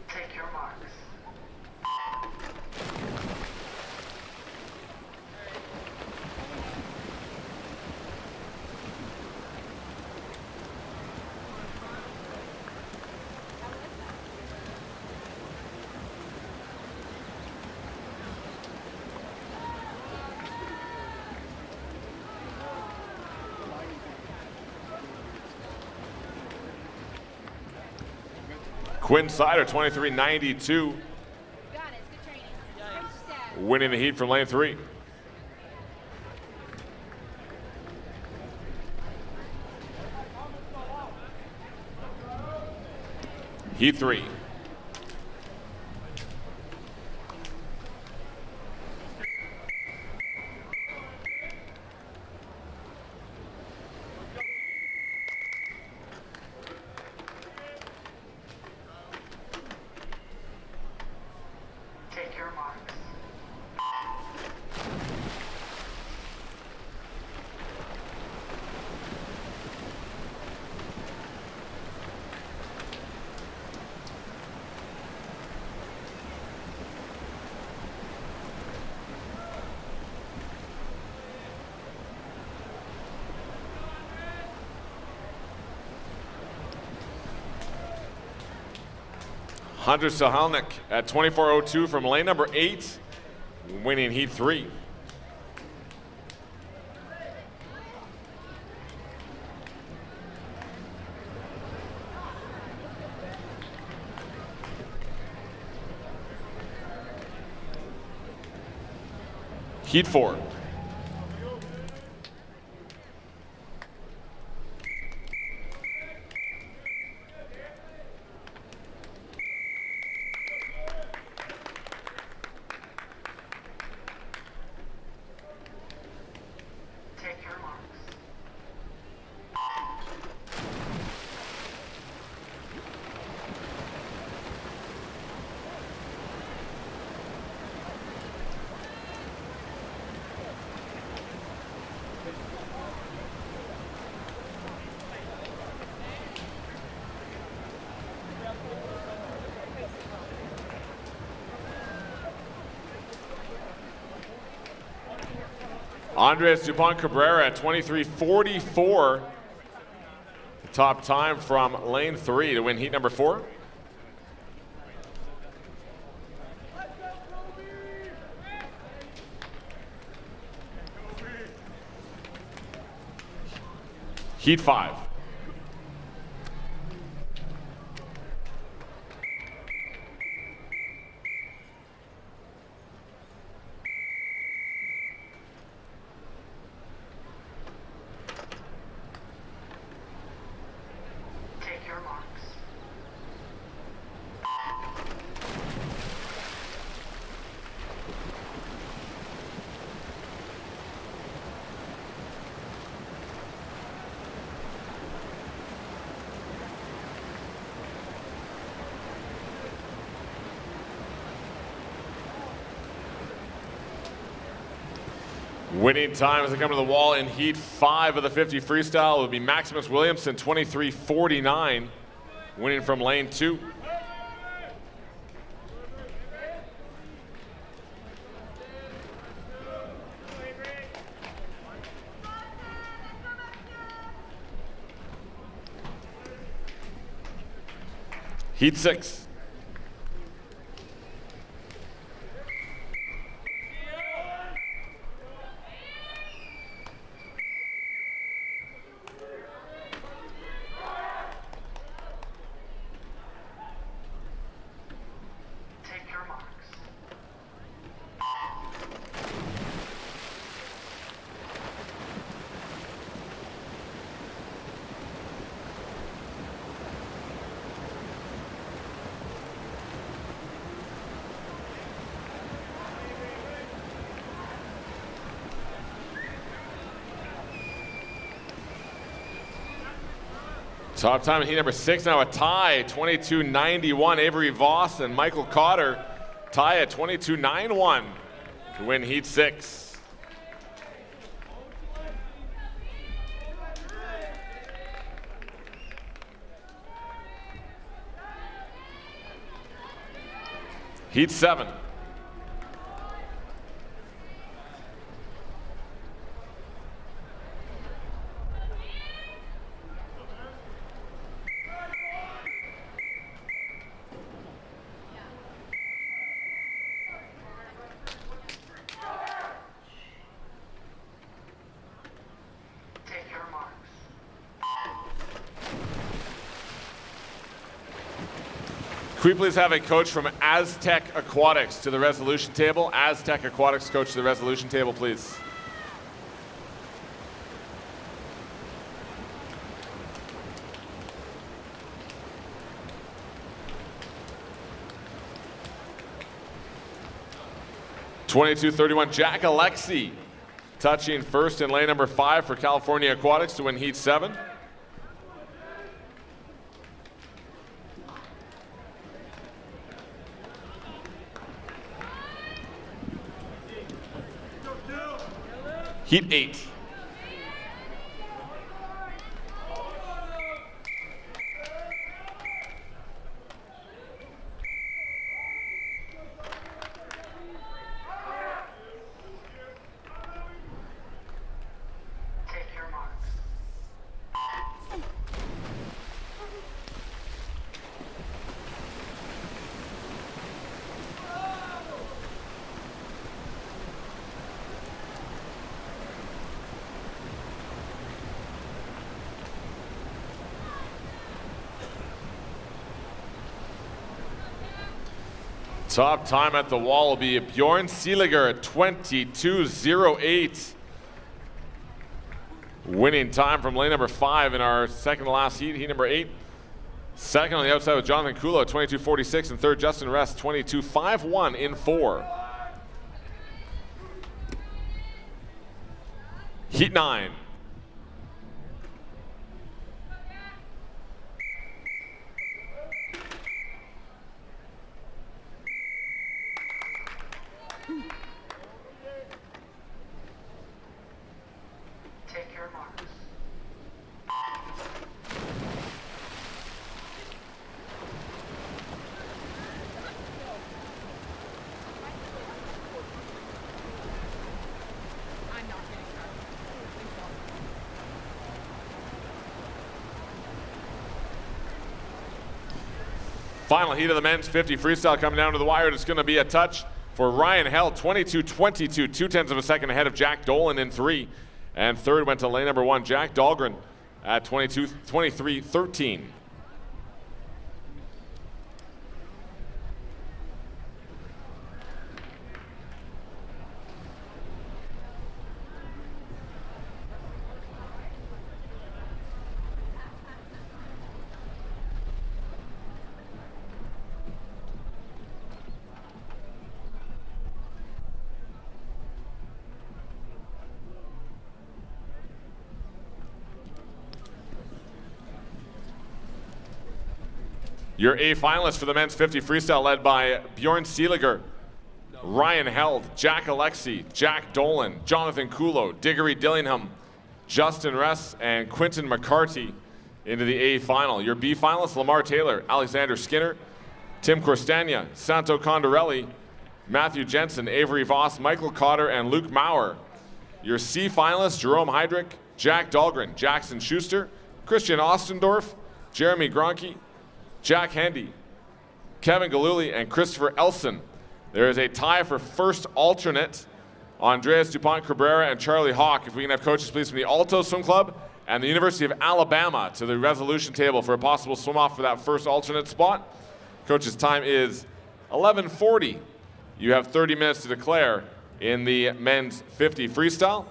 Take your marks. Quinn Sider, 23:92, winning the heat from lane 3. Heat 3. Take your marks. Hunter Sahalnik at 24:02 from lane number 8, winning Heat 3. Heat 4. Take your marks. Andres Dupont Cabrera at 23:44. Top time from lane 3 to win heat number 4. Heat 5. Take your marks. Winning time as they come to the wall in Heat 5 of the 50 freestyle will be Maximus Williamson, 23:49, winning from lane 2. Heat 6. Take your marks. Top time in heat number 6, now a tie, 22:91. Avery Voss and Michael Cotter tie at 22:91 to win heat 6. Heat 7. Take your marks. Can we please have a coach from Aztec Aquatics to the resolution table? Aztec Aquatics coach to the resolution table, please. 22:31, Jack Alexi touching first in lane number 5 for California Aquatics to win heat 7. Heat 8. Take your mark. Top time at the wall will be Bjorn Seeliger at 22:08. Winning time from lane number 5 in our second to last heat, heat number 8. Second on the outside with Jonathan Kulo at 22:46, and third Justin Rest 22:51 in 4. Heat 9. Take your marks. Final heat of the men's 50 freestyle coming down to the wire. It's going to be a touch for Ryan Held, 22:22, 0.2 of a second ahead of Jack Dolan in 3. And third went to lane number 1, Jack Dahlgren at 23:13. Your A finalists for the men's 50 freestyle led by Bjorn Seeliger, Ryan Held, Jack Alexi, Jack Dolan, Jonathan Kulo, Diggory Dillingham, Justin Ress, and Quinton McCarty into the A final. Your B finalists, Lamar Taylor, Alexander Skinner, Tim Corstagna, Santo Condorelli, Matthew Jensen, Avery Voss, Michael Cotter, and Luke Maurer. Your C finalists, Jerome Heydrich, Jack Dahlgren, Jackson Schuster, Christian Ostendorf, Jeremy Gronke, Jack Hendy, Kevin Galuli, and Christopher Elson. There is a tie for first alternate, Andreas Dupont Cabrera and Charlie Hawk. If we can have coaches please from the Alto Swim Club and the University of Alabama to the resolution table for a possible swim off for that first alternate spot. Coach's time is 11:40. You have 30 minutes to declare in the men's 50 freestyle.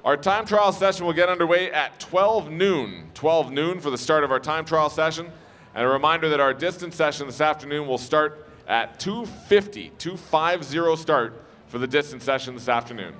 Our time trial session will get underway at 12 noon. 12 noon for the start of our time trial session. And a reminder that our distance session this afternoon will start at 2:50 start for the distance session this afternoon.